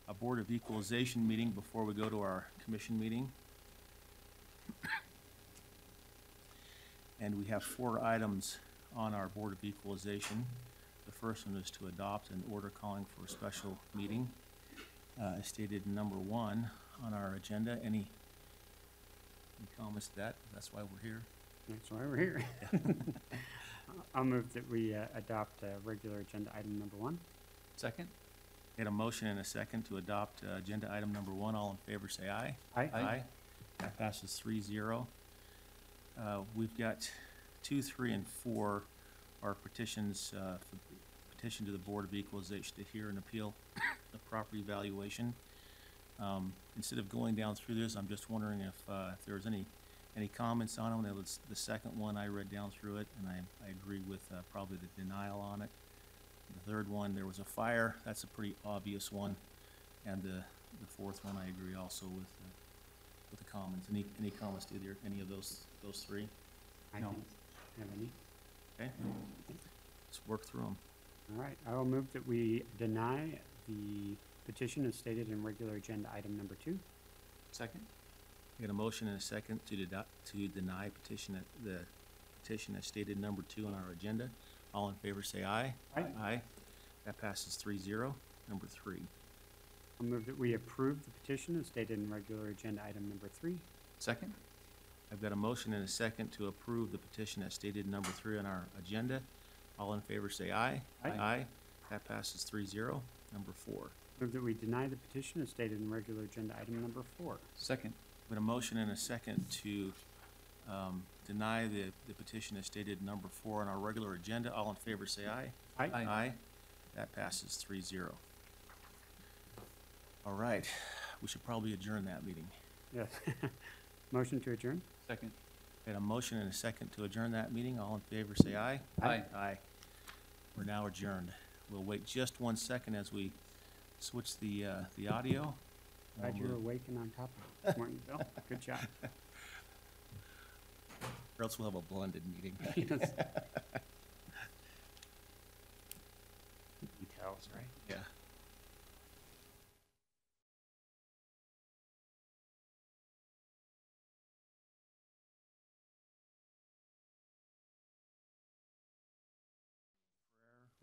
a Board of Equalization meeting before we go to our commission meeting. And we have 4 items on our Board of Equalization. The first one is to adopt an order calling for a special meeting, as stated in number 1 on our agenda. Any comments to that? That's why we're here. That's why we're here. I'll move that we adopt regular agenda item number 1. Second? Had a motion and a second to adopt agenda item number 1. All in favor say aye. Aye. Aye. That passes 3-0. We've got 2, 3, and 4 are petitions, petition to the Board of Equalization to hear and appeal the property valuation. Instead of going down through this, I'm just wondering if there's any comments on them. It was the second one, I read down through it, and I agree with probably the denial on it. The third one, there was a fire. That's a pretty obvious one. And the fourth one, I agree also with the comments. Any comments to either any of those 3? I No. don't have any. Okay, let's work through them. All right, I will move that we deny the petition as stated in regular agenda item number 2. Second? We got a motion and a second to deny the petition as stated number 2 on our agenda. All in favor say aye. Aye. Aye. That passes 3-0. Number 3. I'll move that we approve the petition as stated in regular agenda item number 3. Second? I've got a motion and a second to approve the petition as stated number 3 on our agenda. All in favor say aye. Aye. Aye. That passes 3-0. Number 4. Move that we deny the petition as stated in regular agenda item number 4. Second? I've got a motion and a second to deny the petition as stated number 4 on our regular agenda. All in favor say aye. Aye. Aye. That passes 3-0. All right, we should probably adjourn that meeting. Yes. Motion to adjourn? Second? Got a motion and a second to adjourn that meeting. All in favor say aye. Aye. Aye. We're now adjourned. We'll wait just 1 second as we switch the audio. Glad you were awake and on top of it this morning, Bill. Good job. Or else we'll have a blended meeting. Yes. Details, right? Yeah.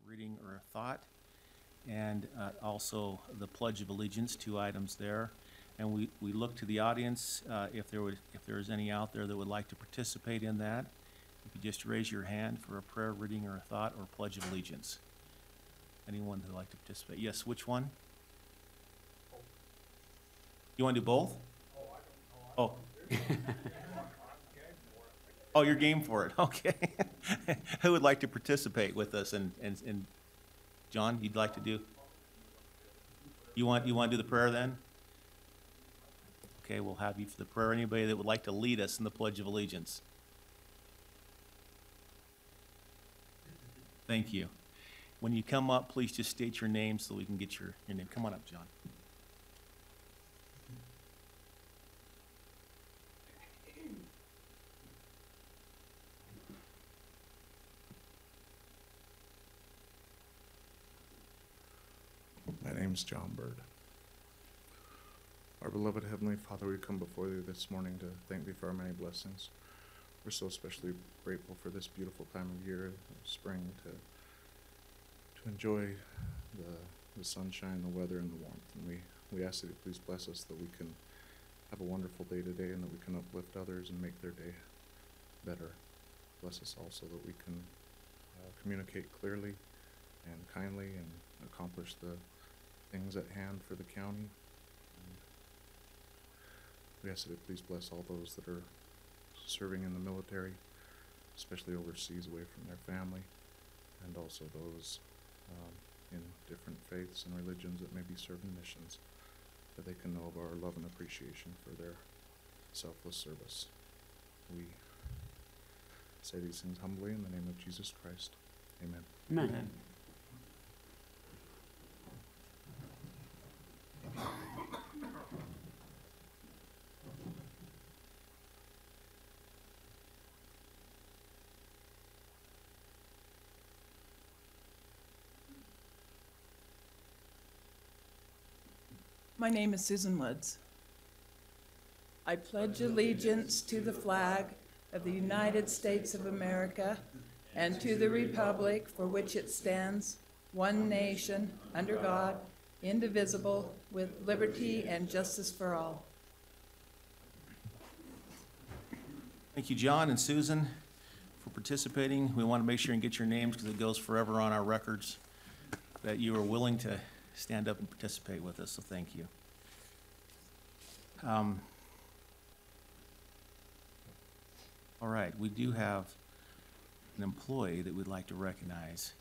Reading or a thought, and also the Pledge of Allegiance, 2 items there. And we look to the audience, if there is any out there that would like to participate in that. If you just raise your hand for a prayer, reading, or a thought, or Pledge of Allegiance. Anyone that would like to participate? Yes, which one? You want to do both? Oh. Oh, you're game for it. Okay. Who would like to participate with us? And John, you'd like to do? You want to do the prayer then? Okay, we'll have you for the prayer. Anybody that would like to lead us in the Pledge of Allegiance? Thank you. When you come up, please just state your name so we can get your name. Come on up, John. My name's John Bird. Our beloved Heavenly Father, we come before you this morning to thank thee for our many blessings. We're so especially grateful for this beautiful time of year, spring, to enjoy the sunshine, the weather, and the warmth. And we ask that you please bless us that we can have a wonderful day today and that we can uplift others and make their day better. Bless us also that we can communicate clearly and kindly and accomplish the things at hand for the county. And we ask that you please bless all those that are serving in the military, especially overseas away from their family, and also those in different faiths and religions that may be serving missions, that they can know of our love and appreciation for their selfless service. We say these things humbly in the name of Jesus Christ. Amen. Amen. Amen. My name is Susan Woods. I pledge allegiance to the flag of the United States of America and to the republic for which it stands, one nation, under God, indivisible, with liberty and justice for all. Thank you, John and Susan, for participating. We want to make sure and get your names because it goes forever on our records that you are willing to stand up and participate with us, so thank you. All right, we do have an employee that we'd like to recognize.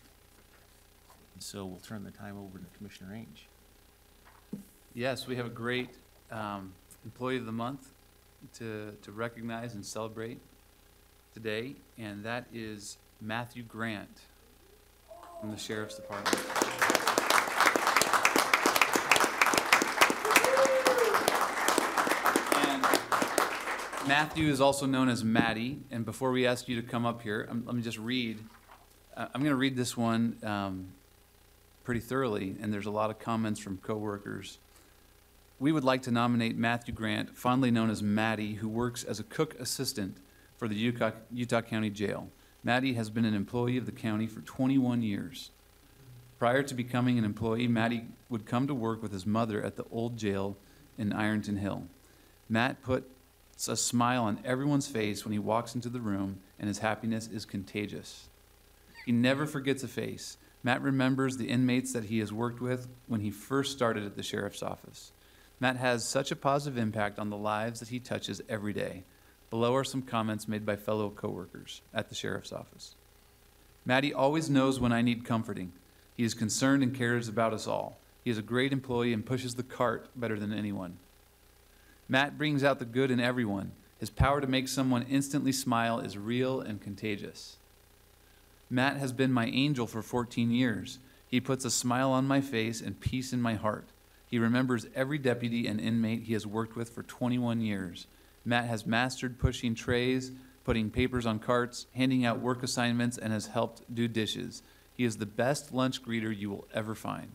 And so we'll turn the time over to Commissioner Ainge. Yes, we have a great Employee of the Month to recognize and celebrate today, and that is Matthew Grant from the Sheriff's Department. And Matthew is also known as Matty, and before we ask you to come up here, let me just read. I'm going to read this one pretty thoroughly, and there's a lot of comments from coworkers. We would like to nominate Matthew Grant, fondly known as Matty, who works as a cook assistant for the Utah County Jail. Matty has been an employee of the county for 21 years. Prior to becoming an employee, Matty would come to work with his mother at the old jail in Ironton Hill. Matt puts a smile on everyone's face when he walks into the room, and his happiness is contagious. He never forgets a face. Matt remembers the inmates that he has worked with when he first started at the sheriff's office. Matt has such a positive impact on the lives that he touches every day. Below are some comments made by fellow coworkers at the sheriff's office. Matty always knows when I need comforting. He is concerned and cares about us all. He is a great employee and pushes the cart better than anyone. Matt brings out the good in everyone. His power to make someone instantly smile is real and contagious. Matt has been my angel for 14 years. He puts a smile on my face and peace in my heart. He remembers every deputy and inmate he has worked with for 21 years. Matt has mastered pushing trays, putting papers on carts, handing out work assignments, and has helped do dishes. He is the best lunch greeter you will ever find.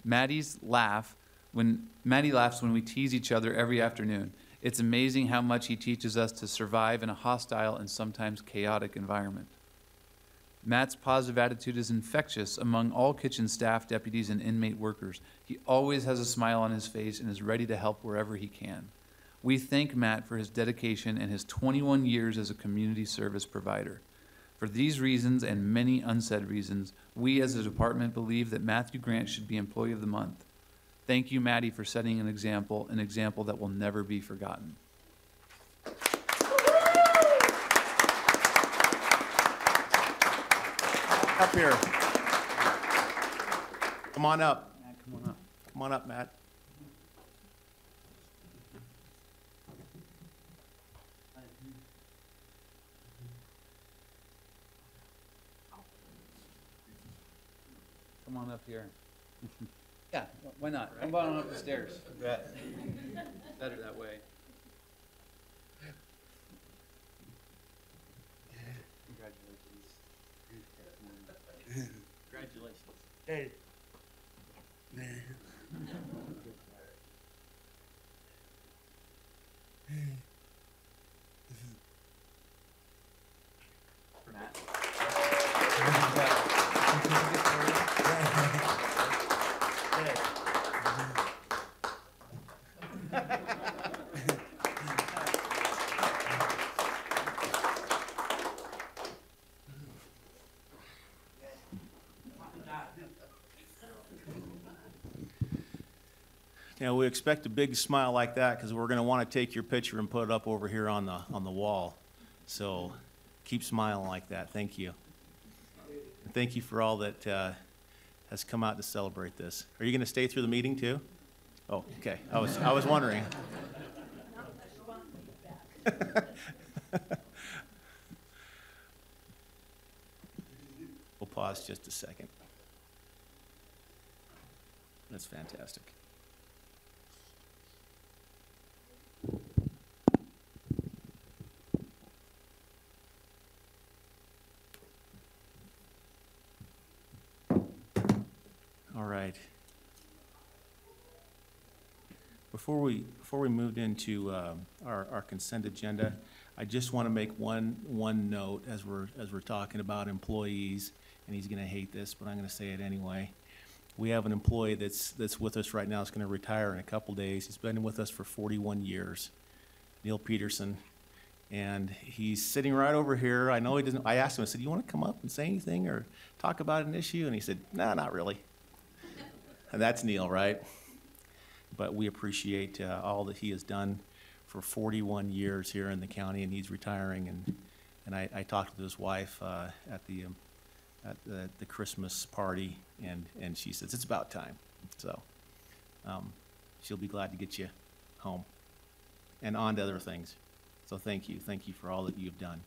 Matty laughs when we tease each other every afternoon. It's amazing how much he teaches us to survive in a hostile and sometimes chaotic environment. Matt's positive attitude is infectious among all kitchen staff, deputies, and inmate workers. He always has a smile on his face and is ready to help wherever he can. We thank Matt for his dedication and his 21 years as a community service provider. For these reasons and many unsaid reasons, we as a department believe that Matthew Grant should be Employee of the Month. Thank you, Matty, for setting an example that will never be forgotten. Up here. Come on up. Matt, come on up. Come on up, Matt. Come on up here. Yeah, why not? Come on up the stairs. Better that way. Congratulations. Hey. Now, we expect a big smile like that because we're going to want to take your picture and put it up over here on the wall. So keep smiling like that. Thank you. And thank you for all that has come out to celebrate this. Are you going to stay through the meeting too? Oh, okay. I was wondering. We'll pause just a second. That's fantastic. All right. Before we moved into our consent agenda, I just want to make one note as we're talking about employees, and he's going to hate this, but I'm going to say it anyway. We have an employee that's with us right now. That's going to retire in a couple days. He's been with us for 41 years, Neil Peterson, and he's sitting right over here. I know he doesn't. I asked him. I said, "You want to come up and say anything or talk about an issue?" And he said, "No, not really." And that's Neil, right? But we appreciate all that he has done for 41 years here in the county, and he's retiring. And I talked with his wife at the Christmas party, and she says it's about time. So she'll be glad to get you home and on to other things. So thank you for all that you've done.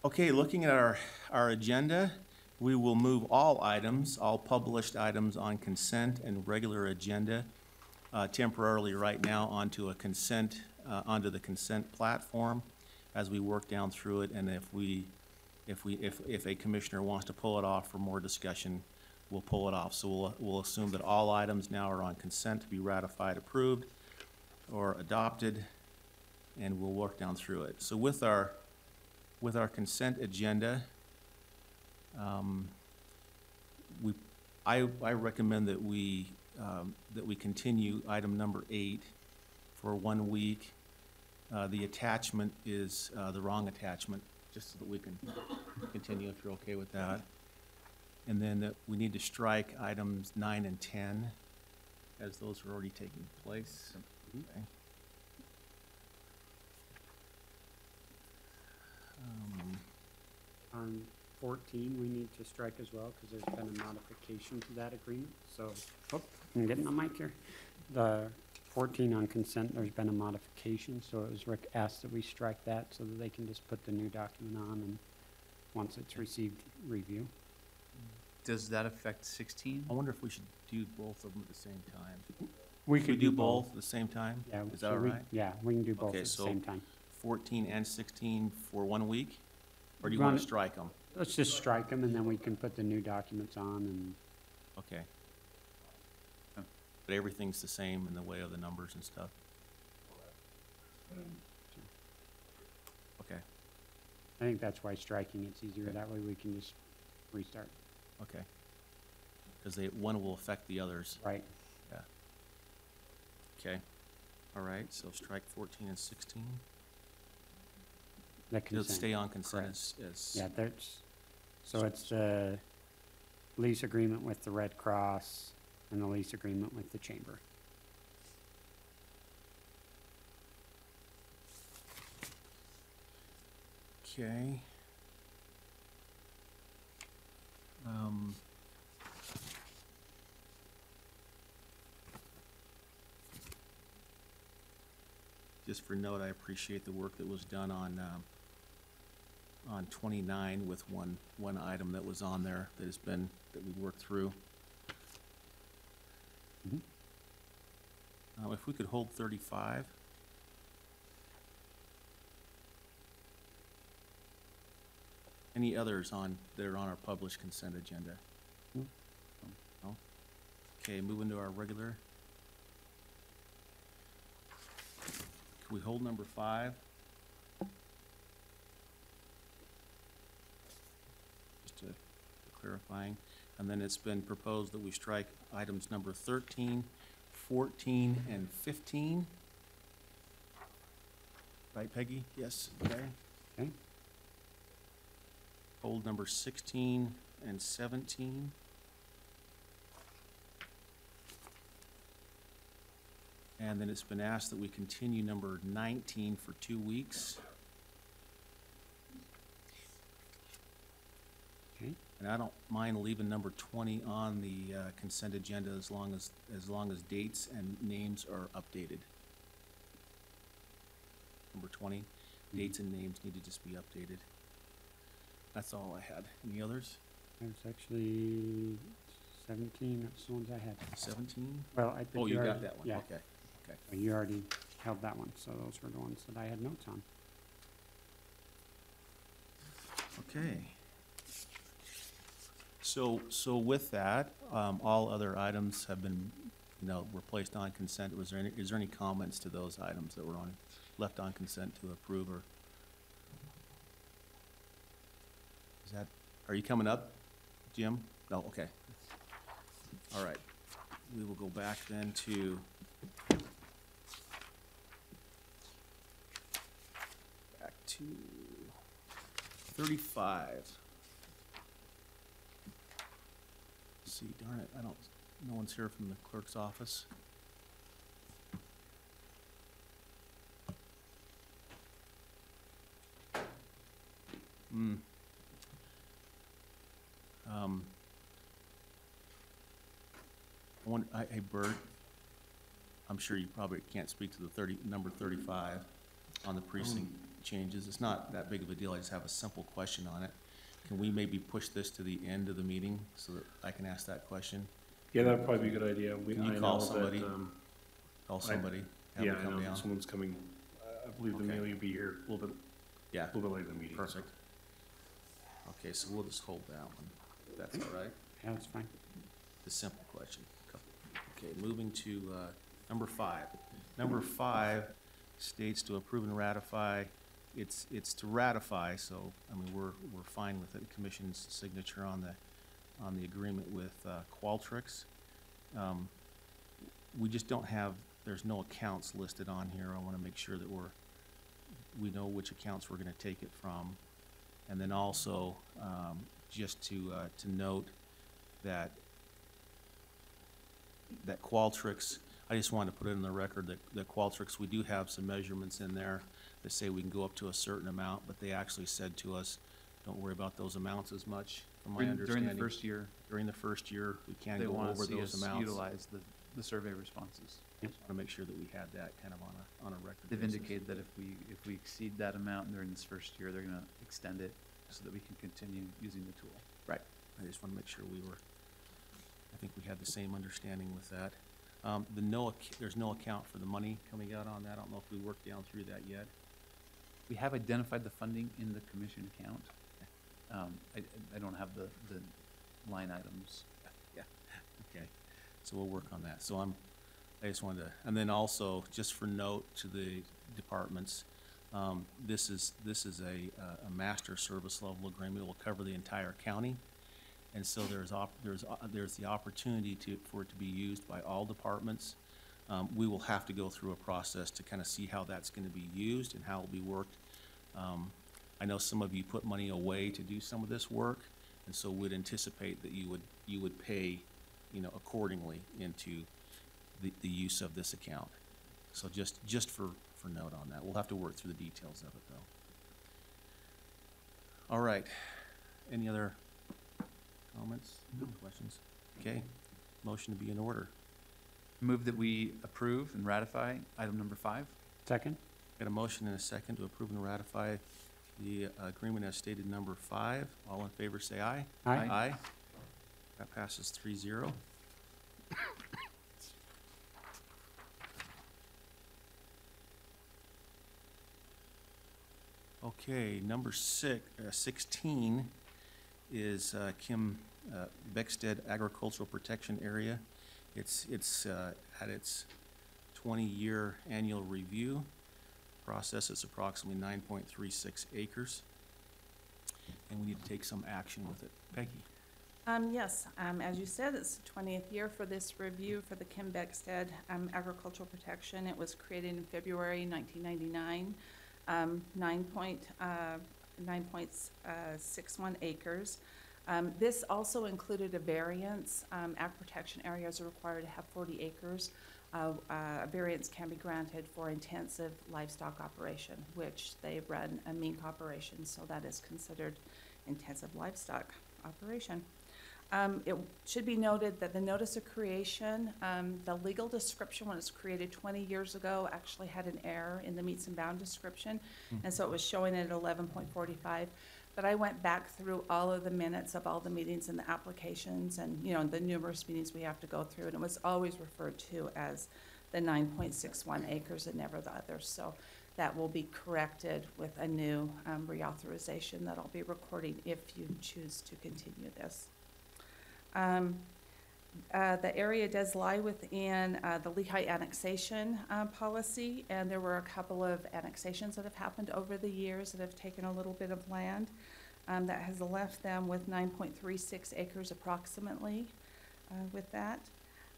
Okay, looking at our agenda, we will move all published items on consent and regular agenda temporarily right now onto the consent platform as we work down through it. And if a commissioner wants to pull it off for more discussion, we'll pull it off. So we'll assume that all items now are on consent to be ratified, approved, or adopted, and we'll work down through it. So with our consent agenda, I recommend that we continue item number 8 for 1 week. The attachment is the wrong attachment, just so that we can continue if you're okay with that. And then that we need to strike items 9 and 10, as those are already taking place. Okay. On 14, we need to strike as well, because there's been a modification to that agreement. So, I'm getting on mic here. The 14 on consent, there's been a modification, so it was asked that we strike that so that they can just put the new document on, and once it's received, review. Does that affect 16? I wonder if we should do both of them at the same time. We Could we do both at the same time? Yeah. Is so that all right? Yeah, we can do both Okay, at the so- same time. 14 and 16 for 1 week? Or do you Run want it- to strike them? Let's just strike them, and then we can put the new documents on, and Okay. Oh. But everything's the same in the way of the numbers and stuff? Okay, I think that's why striking it's easier. That way we can just restart, okay. Because one will affect the others. right? Okay. All right, so strike 14 and 16. The It'll consent. stay on consent as Yeah, so it's the lease agreement with the Red Cross and the lease agreement with the chamber. Okay. Just for note, I appreciate the work that was done on 29 with one item that was on there that we worked through. Mhm. If we could hold 35. Any others that are on our published consent agenda? No. No? Okay, moving to our regular. Can we hold number 5? Just to clarifying. And then it's been proposed that we strike items number 13, 14, and 15. Right, Peggy? Yes, okay. Okay. Hold number 16 and 17. And then it's been asked that we continue number 19 for 2 weeks. Okay. And I don't mind leaving number 20 on the consent agenda as long as dates and names are updated. Number 20, dates and names need to just be updated. That's all I had. Any others? There's actually 17, that's the ones I had. 17? Well, I think Oh, you got already- that one, Yeah, okay. so you already held that one, so those were the ones that I had notes on. Okay. So with that, all other items have been, were placed on consent. Is there any comments to those items that were left on consent to approve, or? Are you coming up, Jim? No, okay. All right. We will go back then to back to 35. See, darn it, no one's here from the clerk's office. Hey, Bert, I'm sure you probably can't speak to the number 35 on the precinct changes. It's not that big of a deal. I just have a simple question on it. Can we maybe push this to the end of the meeting so that I can ask that question? Yeah, that'd probably be a good idea. Can you call somebody? Have Yeah, them I come know, down? someone's coming, I believe the Okay. mail will be here a little bit Yeah, later in the meeting. perfect. Okay, so we'll just hold that one, if that's all right. Yeah, that's fine. The simple question. Okay, moving to number 5. Number 5 states to approve and ratify. It's to ratify, so I mean we're fine with it. Commission's signature on the agreement with Qualtrics. We just don't have. There's no accounts listed on here. I want to make sure that we know which accounts we're going to take it from, and then also just to note that Qualtrics, I just wanted to put it in the record that Qualtrics, we do have some measurements in there that say we can go up to a certain amount, but they actually said to us, don't worry about those amounts as much, from my understanding. During the first year, During the first year, we can they go want over to see those us amounts. utilize the survey responses. Just want to make sure that we had that kind of on a record They've basis. indicated that if we exceed that amount during this first year, they're gonna extend it so that we can continue using the tool. Right. I just want to make sure I think we had the same understanding with that. There's no account for the money coming out on that. I don't know if we worked down through that yet. We have identified the funding in the commission account. I don't have the line items. Yeah, okay. So we'll work on that. So I just wanted to, and then also, just for note to the departments, this is a master service level agreement. It will cover the entire county. And so there's the opportunity for it to be used by all departments. We will have to go through a process to kind of see how that's going to be used and how it will be worked. I know some of you put money away to do some of this work, and so would anticipate that you would pay, accordingly into the use of this account. So just for note on that. We'll have to work through the details of it, though. All right. Any other comments? No questions? Okay. Motion to be in order. Move that we approve and ratify item number 5. Second? Got a motion and a second to approve and ratify the agreement as stated number 5. All in favor say aye. Aye. Aye. That passes 3-0. Okay, number 16 is Kim Beckstead Agricultural Protection Area. It's at its 20-year annual review process. It's approximately 9.36 acres, and we need to take some action with it. Peggy? Yes, as you said, it's the 20th year for this review for the Kim Beckstead Agricultural Protection. It was created in February 1999, 9.61 acres. This also included a variance. Ag protection areas are required to have 40 acres. A variance can be granted for intensive livestock operation, which they run a mink operation, so that is considered intensive livestock operation. It should be noted that the notice of creation, the legal description when it was created 20 years ago actually had an error in the meets and bounds description, and so it was showing it at 11.45. But I went back through all of the minutes of all the meetings and the applications and, the numerous meetings we have to go through, and it was always referred to as the 9.61 acres and never the others. So that will be corrected with a new reauthorization that I'll be recording if you choose to continue this. The area does lie within the Lehigh annexation policy, and there were a couple of annexations that have happened over the years that have taken a little bit of land that has left them with 9.36 acres approximately with that.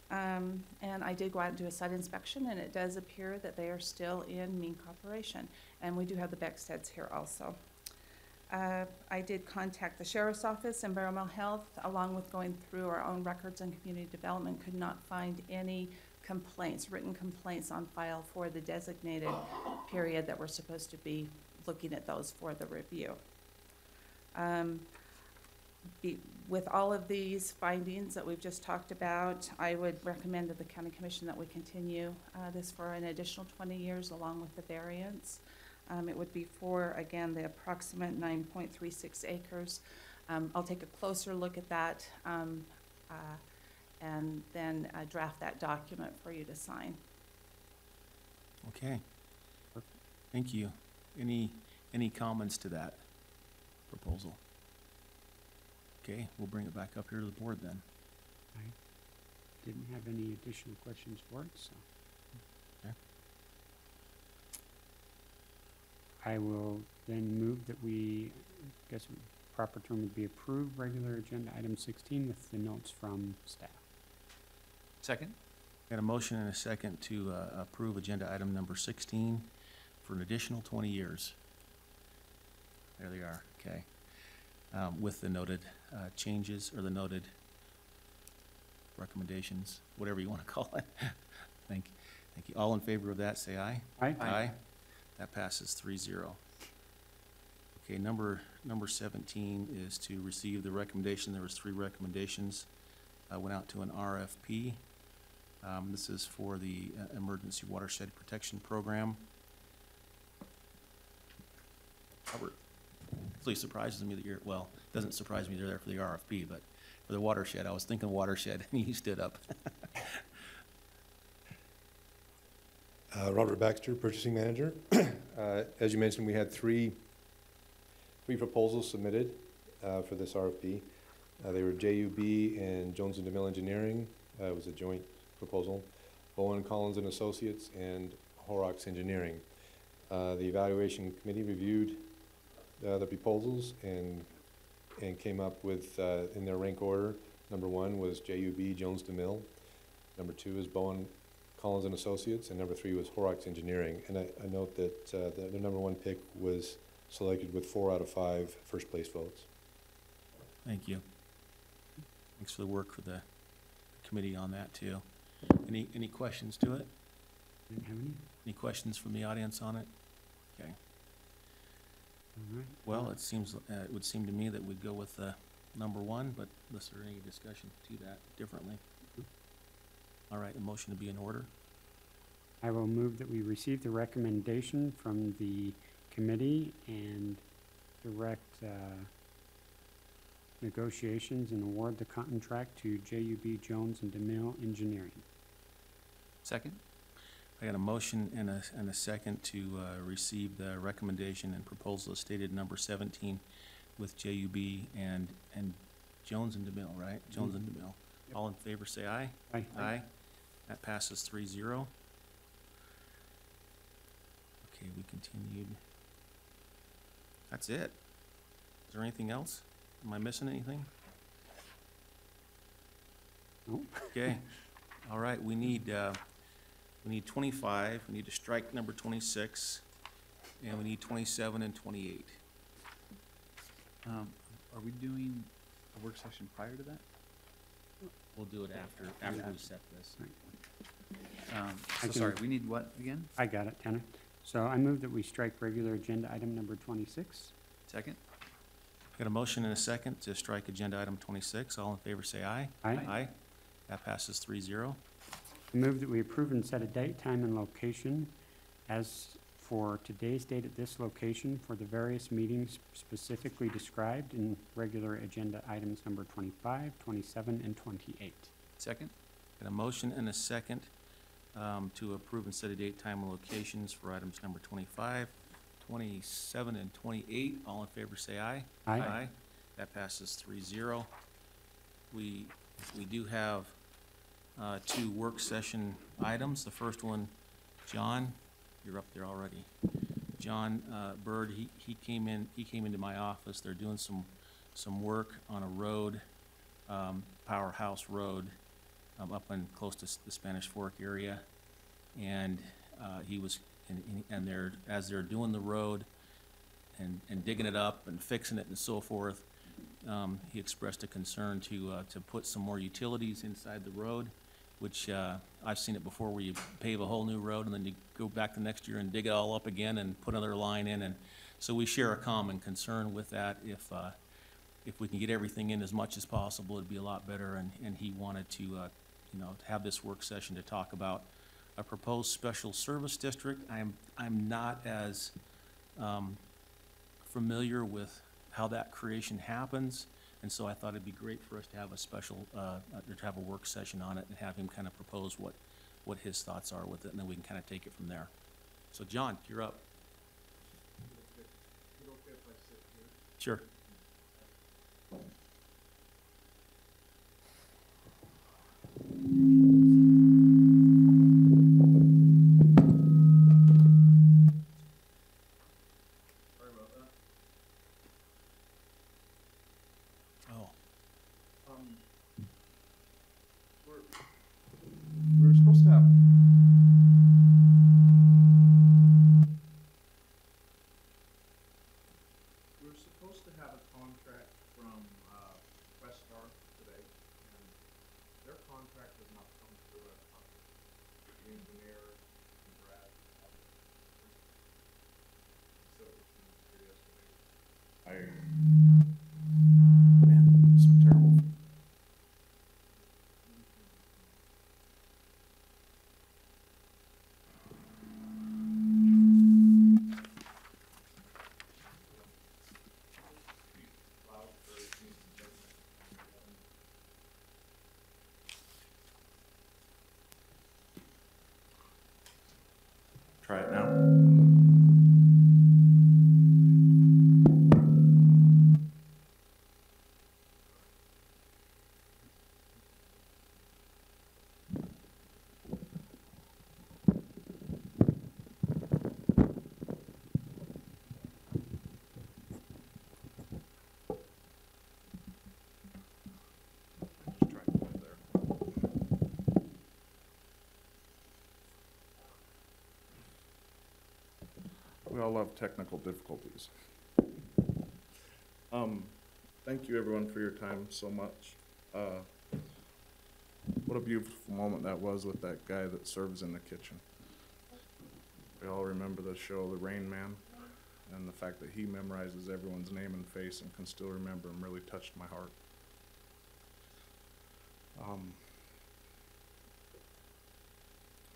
And I did go out and do a site inspection, and it does appear that they are still in mean cooperation. And we do have the Becksteads here also. I did contact the Sheriff's Office, Environmental Health, along with going through our own records and community development, could not find any complaints, written complaints on file for the designated period that we're supposed to be looking at those for the review. With all of these findings that we've just talked about, I would recommend to the County Commission that we continue this for an additional 20 years along with the variance. It would be for, again, the approximate 9.36 acres. I'll take a closer look at that and then draft that document for you to sign. Okay. Thank you. Any comments to that proposal? Okay, we'll bring it back up here to the board then. I didn't have any additional questions for it, so. Okay. I will then move that we, I guess the proper term would be approve regular agenda item 16 with the notes from staff. Second? Got a motion and a second to approve agenda item number 16 for an additional 20 years. There they are, okay. With the noted changes, or the noted recommendations, whatever you want to call it. Thank you. All in favor of that, say aye. Aye. Aye. That passes 3-0. Okay, number 17 is to receive the recommendation. There was 3 recommendations. Went out to an RFP. This is for the Emergency Watershed Protection Program. Robert, it really surprises me that you're, well, it doesn't surprise me they're there for the RFP, but for the watershed, I was thinking watershed, and you stood up. Robert Baxter, Purchasing Manager. As you mentioned, we had three proposals submitted for this RFP. They were JUB and Jones and DeMille Engineering. It was a joint proposal. Bowen Collins and Associates and Horrocks Engineering. The evaluation committee reviewed the proposals and came up with, in their rank order, number 1 was JUB Jones DeMille. Number 2 is Bowen Collins and Associates, and number 3 was Horrocks Engineering. And I note that the number 1 pick was selected with 4 out of 5 first place votes. Thank you. Thanks for the work for the committee on that too. Any questions to it? Didn't have any? Any questions from the audience on it? Okay. All right. Well, it seems, it would seem to me that we'd go with number 1, but unless there's any discussion to that differently. All right, a motion to be in order. I will move that we receive the recommendation from the committee and direct negotiations and award the contract to JUB Jones and DeMille Engineering. Second? I got a motion and a second to receive the recommendation and proposal as stated number 17 with JUB and Jones and DeMille, right? Jones and DeMille. Yep. All in favor, say aye. Aye. Aye. That passes 3-0. Okay, we continued. That's it. Is there anything else? Am I missing anything? No. Okay. All right, we need 25, we need to strike number 26, and we need 27 and 28. Are we doing a work session prior to that? We'll do it after we set this. So sorry, we need what again? I got it, Tanner. So I move that we strike regular agenda item number 26. Second? Got a motion and a second to strike agenda item 26. All in favor, say aye. Aye. Aye. That passes 3-0. I move that we approve and set a date, time, and location as for today's date at this location for the various meetings specifically described in regular agenda items number 25, 27, and 28. Second? Got a motion and a second to approve and set a date, time, and locations for items number 25, 27, and 28. All in favor, say aye. Aye. That passes 3-0. We do have two work session items. The first one, John, you're up there already. John Bird, he came into my office. They're doing some work on a road, Powerhouse Road, up in close to the Spanish Fork area. And as they're doing the road and digging it up and fixing it and so forth, he expressed a concern to put some more utilities inside the road, which I've seen it before, where you pave a whole new road and then you go back the next year and dig it all up again and put another line in. And so we share a common concern with that. If we can get everything in as much as possible, it'd be a lot better. And he wanted to have this work session to talk about a proposed special service district. I'm not as familiar with how that creation happens, and so I thought it'd be great for us to have a special, to have a work session on it and have him kind of propose what his thoughts are with it, and then we can kind of take it from there. So John, you're up. Sure. Oh, We're supposed to have. We were supposed to have a contract from Westar today, and their contract has not come through. The engineer and Brad. So it was here yesterday. Man, some terrible. Try it now. Just try to put it there. We all have technical difficulties. Thank you everyone for your time so much. What a beautiful moment that was with that guy that serves in the kitchen. We all remember the show, The Rain Man, and the fact that he memorizes everyone's name and face and can still remember him really touched my heart.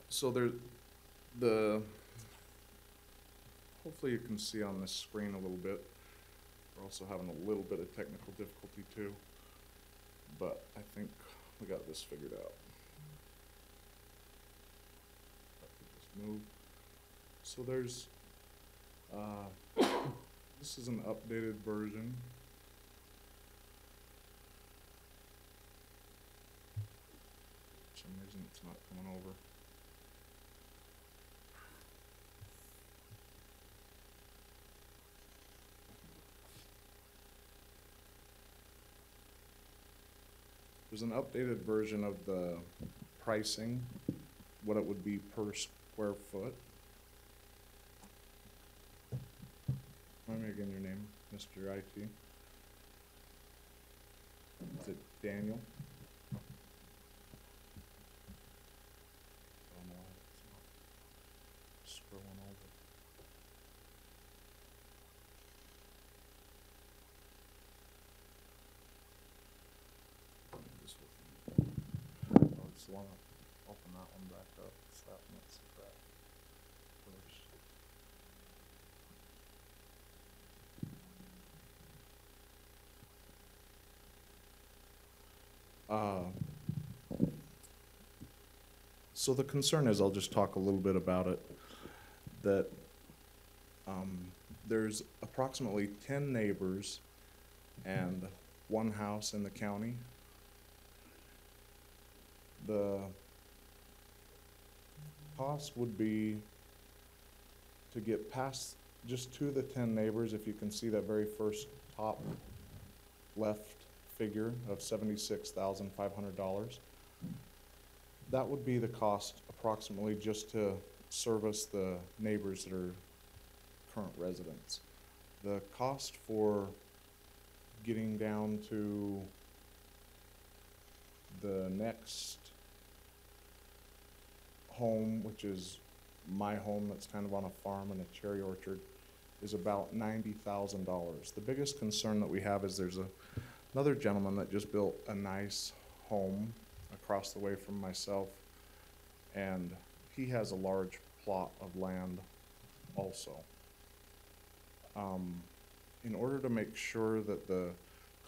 So hopefully you can see on this screen a little bit. We're also having a little bit of technical difficulty too, but I think we got this figured out. Just move. So there's, this is an updated version. For some reason it's not coming over. There's an updated version of the pricing, what it would be per square foot. Remind me again your name, Mr. IT. Is it Daniel? Oh no, it's not scrolling over. Oh, it's the one, open that one back up, it's that one, that's the crap. First. So the concern is, I'll just talk a little bit about it, that there's approximately 10 neighbors and one house in the county. The cost would be to get past just 2 of the 10 neighbors, if you can see that very first top left figure of $76,500. That would be the cost approximately just to service the neighbors that are current residents. The cost for getting down to the next home, which is my home that's kind of on a farm in a cherry orchard, is about $90,000. The biggest concern that we have is there's another gentleman that just built a nice home across the way from myself, and he has a large plot of land also. In order to make sure that the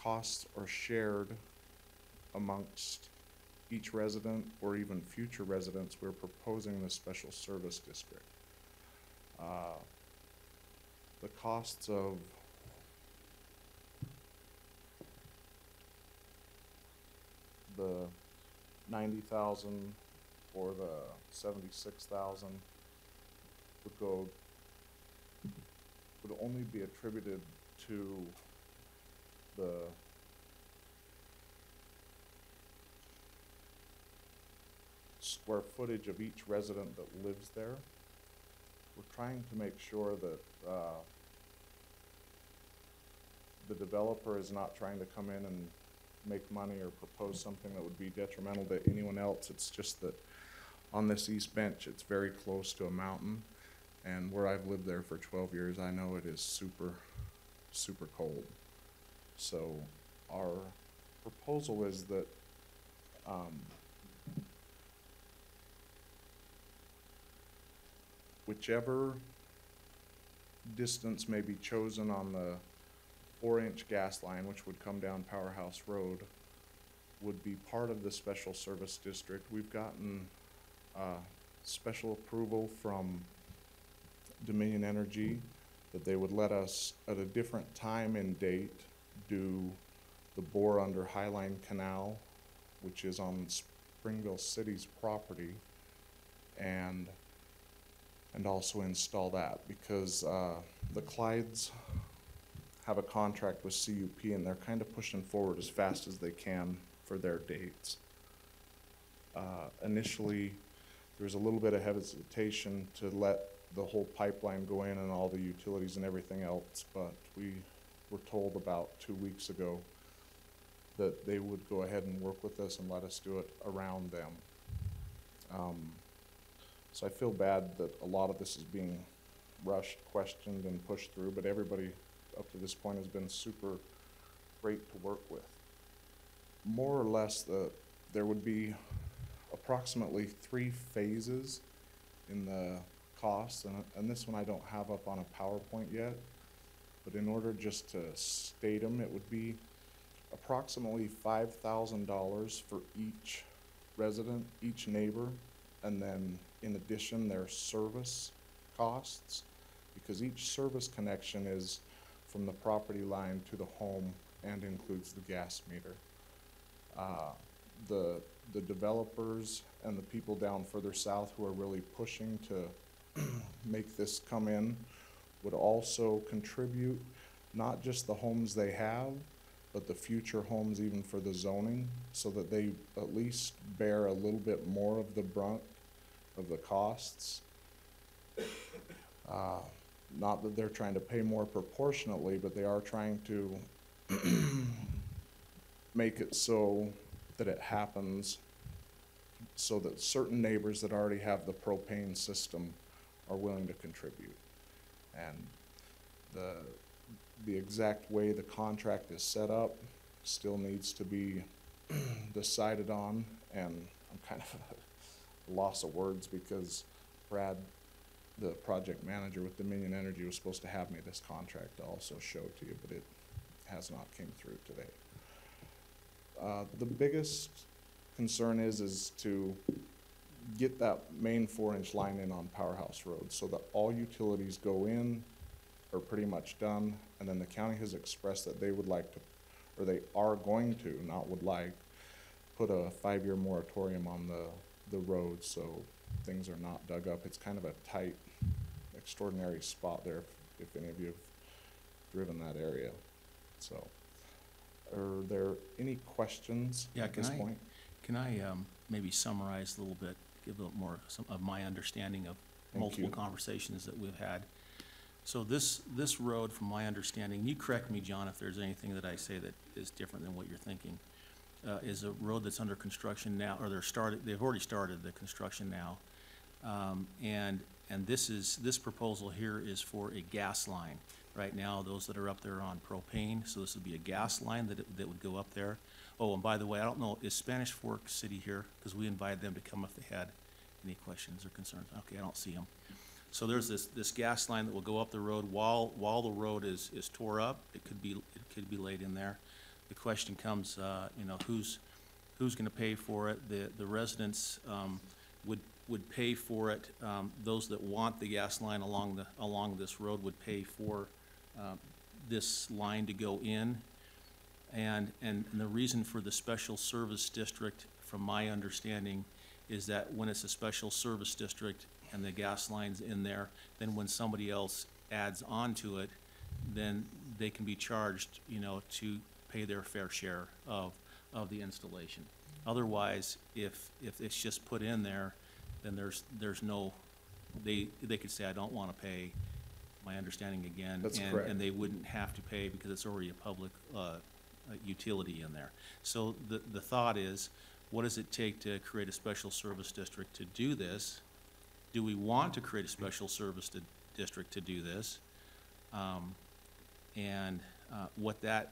costs are shared amongst each resident or even future residents, we're proposing the special service district. The costs of the 90,000 or the 76,000 would only be attributed to the square footage of each resident that lives there. We're trying to make sure that the developer is not trying to come in and make money or propose something that would be detrimental to anyone else. It's just that on this east bench, it's very close to a mountain, and where I've lived there for 12 years, I know it is super, super cold. So our proposal is that whichever distance may be chosen on the 4-inch gas line, which would come down Powerhouse Road, would be part of the special service district. We've gotten special approval from Dominion Energy that they would let us at a different time and date do the bore under Highline Canal, which is on Springville City's property, and also install that, because the Clydes have a contract with CUP and they're kind of pushing forward as fast as they can for their dates. Initially, there was a little bit of hesitation to let the whole pipeline go in and all the utilities and everything else, but we were told about 2 weeks ago that they would go ahead and work with us and let us do it around them. So I feel bad that a lot of this is being rushed, questioned, and pushed through, but everybody up to this point has been super great to work with. More or less, there would be approximately 3 phases in the costs, and this one I don't have up on a PowerPoint yet, but in order just to state them, it would be approximately $5,000 for each resident, each neighbor, and then in addition their service costs, because each service connection is from the property line to the home and includes the gas meter. The developers and the people down further south who are really pushing to make this come in would also contribute, not just the homes they have, but the future homes even for the zoning, so that they at least bear a little bit more of the brunt of the costs. Not that they're trying to pay more proportionately, but they are trying to make it so that it happens so that certain neighbors that already have the propane system are willing to contribute. And the exact way the contract is set up still needs to be decided on, and I'm kind of at a loss of words because Brad, the project manager with Dominion Energy, was supposed to have me this contract to also show to you, but it has not came through today. The biggest concern is to get that main 4-inch line in on Powerhouse Road so that all utilities go in, are pretty much done, and then the county has expressed that they would like to, or they are going to, not would like, put a 5-year moratorium on the road so things are not dug up. It's kind of a tight, extraordinary spot there, if any of you have driven that area. So, are there any questions Yeah, at this point? Can I maybe summarize a little bit, give a little more of my understanding of Thank multiple you. conversations that we've had? So this road, from my understanding, you correct me, John, if there's anything that I say that is different than what you're thinking, is a road that's under construction now, or they've already started the construction now. And this proposal here is for a gas line. Right now, those that are up there are on propane, so this would be a gas line that would go up there. Oh, and by the way, I don't know, is Spanish Fork City here? Because we invited them to come if they had any questions or concerns. Okay, I don't see them. So there's this gas line that will go up the road while the road is tore up. It could be laid in there. The question comes, you know, who's going to pay for it? The residents would pay for it. Those that want the gas line along this road would pay for this line to go in. And the reason for the special service district, from my understanding, is that when it's a special service district and the gas line's in there, then when somebody else adds on to it, then they can be charged, you know, to pay their fair share of the installation. Otherwise, if it's just put in there, then there's no, they could say, I don't want to pay, my understanding again. That's correct. And they wouldn't have to pay because it's already a public utility in there. So the thought is, what does it take to create a special service district to do this? Do we want to create a special service district to do this? And what that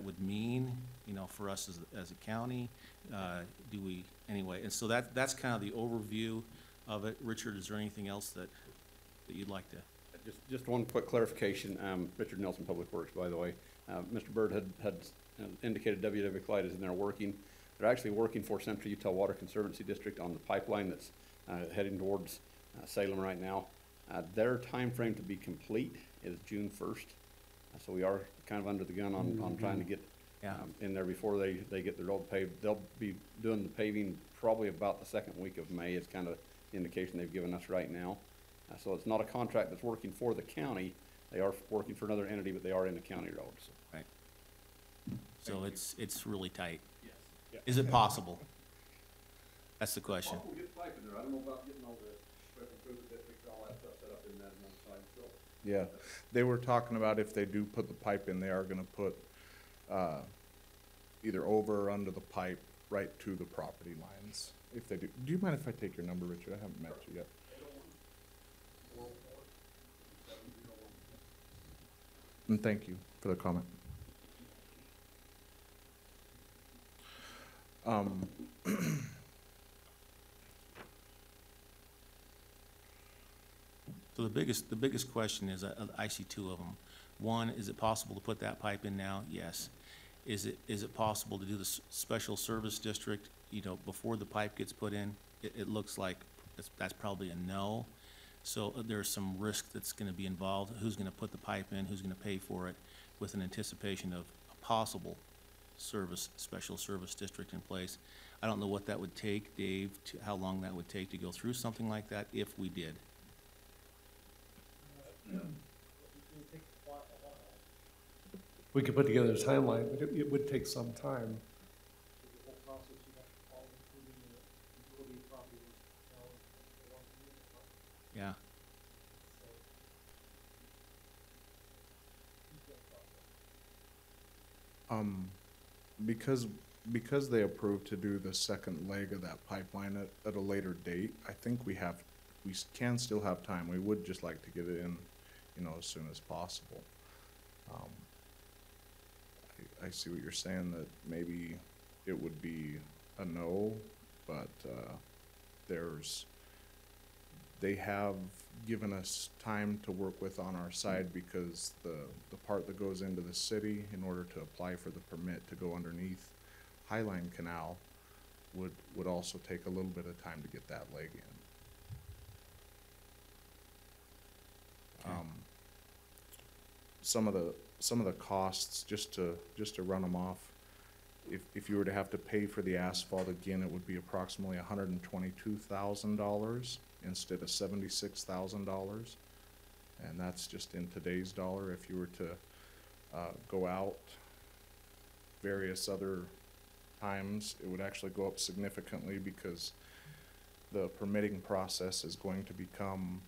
would mean, you know, for us as a county, do we, anyway, and so that's kind of the overview of it. Richard, is there anything else that you'd like to? Just one quick clarification. Richard Nelson, Public Works, by the way. Mr. Byrd had indicated WW Clyde is in there working. They're actually working for Central Utah Water Conservancy District on the pipeline that's heading towards Salem right now. Their time frame to be complete is June 1st. So we are kind of under the gun on trying to get in there before they get the road paved. They'll be doing the paving probably about the second week of May. It's kind of the indication they've given us right now. So it's not a contract that's working for the county. They are working for another entity, but they are in the county road. So. Right. So it's really tight. Yes. Yeah. Is it possible? That's the question. We'll get pipe in there. I don't know about getting all the special improvement districts and all that stuff set up in that one side, so. Yeah, they were talking about if they do put the pipe in, they are gonna put, either over or under the pipe right to the property lines. If they do, do you mind if I take your number, Richard? I haven't met you yet. And thank you for the comment. So the biggest question is, I see two of them. One, is it possible to put that pipe in now? Yes. Is it possible to do the special service district, you know, before the pipe gets put in? It looks like that's probably a no. So there's some risk that's gonna be involved. Who's gonna put the pipe in? Who's gonna pay for it, with an anticipation of a possible special service district in place? I don't know what that would take, Dave, how long that would take to go through something like that, if we did. We could put together a timeline, but it would take some time. Yeah. Because they approved to do the second leg of that pipeline at a later date, I think we can still have time. We would just like to get it in, you know, as soon as possible. I see what you're saying, that maybe it would be a no, but they have given us time to work with on our side, because the part that goes into the city, in order to apply for the permit to go underneath Highline Canal, would also take a little bit of time to get that leg in. Some of the costs, just to run them off, if you were to have to pay for the asphalt again, it would be approximately $122,000 instead of $76,000. And that's just in today's dollar. If you were to go out various other times, it would actually go up significantly because the permitting process is going to become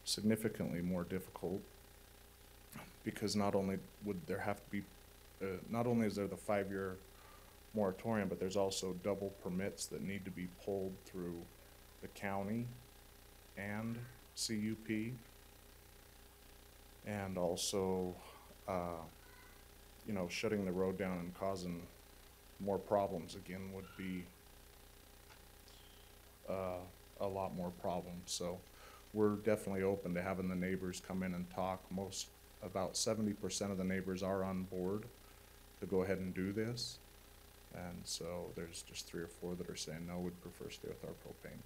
significantly more difficult, because not only would there have to be, not only is there the 5-year moratorium, but there's also double permits that need to be pulled through the county and CUP. And also, you know, shutting the road down and causing more problems again would be a lot more problems. So we're definitely open to having the neighbors come in and talk. About 70% of the neighbors are on board to go ahead and do this. And so there's just 3 or 4 that are saying, no, we'd prefer stay with our propane.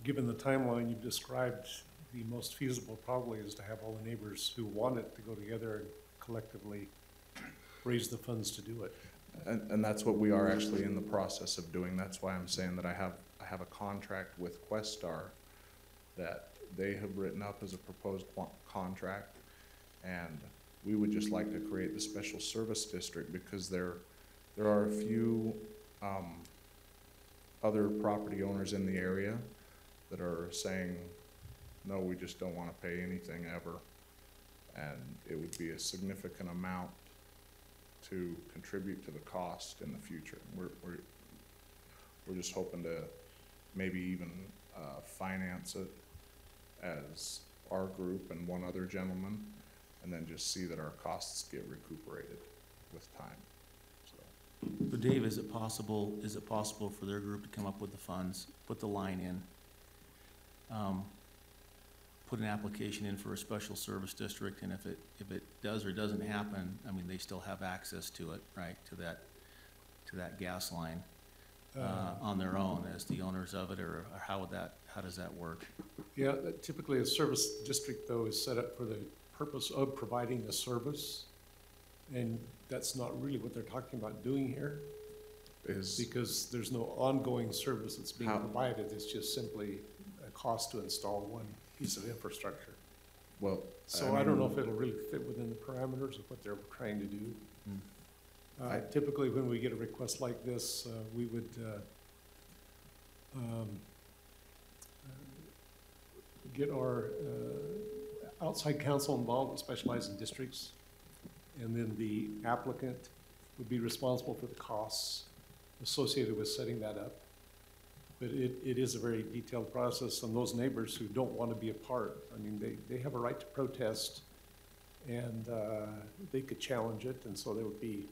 Given the timeline you've described, the most feasible probably is to have all the neighbors who want it to go together and collectively raise the funds to do it. And that's what we are actually in the process of doing. That's why I'm saying that I have a contract with Questar that they have written up as a proposed contract, and we would just like to create the special service district because there are a few other property owners in the area that are saying, no, we just don't want to pay anything ever, and it would be a significant amount to contribute to the cost in the future. We're just hoping to maybe even finance it as our group and one other gentleman, and then just see that our costs get recuperated with time. So Dave, is it possible for their group to come up with the funds, put the line in, put an application in for a special service district, and if it does or doesn't happen, I mean, they still have access to it, right, to that gas line on their own as the owners of it, or how does that work? Yeah, typically a service district though is set up for the purpose of providing the service, and that's not really what they're talking about doing here, because there's no ongoing service that's being provided. It's just simply a cost to install one piece of infrastructure. Well, so I don't know if it'll really fit within the parameters of what they're trying to do. Typically, when we get a request like this, we would get our outside counsel involved that specialize in districts, and then the applicant would be responsible for the costs associated with setting that up. But it is a very detailed process, and those neighbors who don't want to be a part, I mean, they have a right to protest, and they could challenge it, and so there would be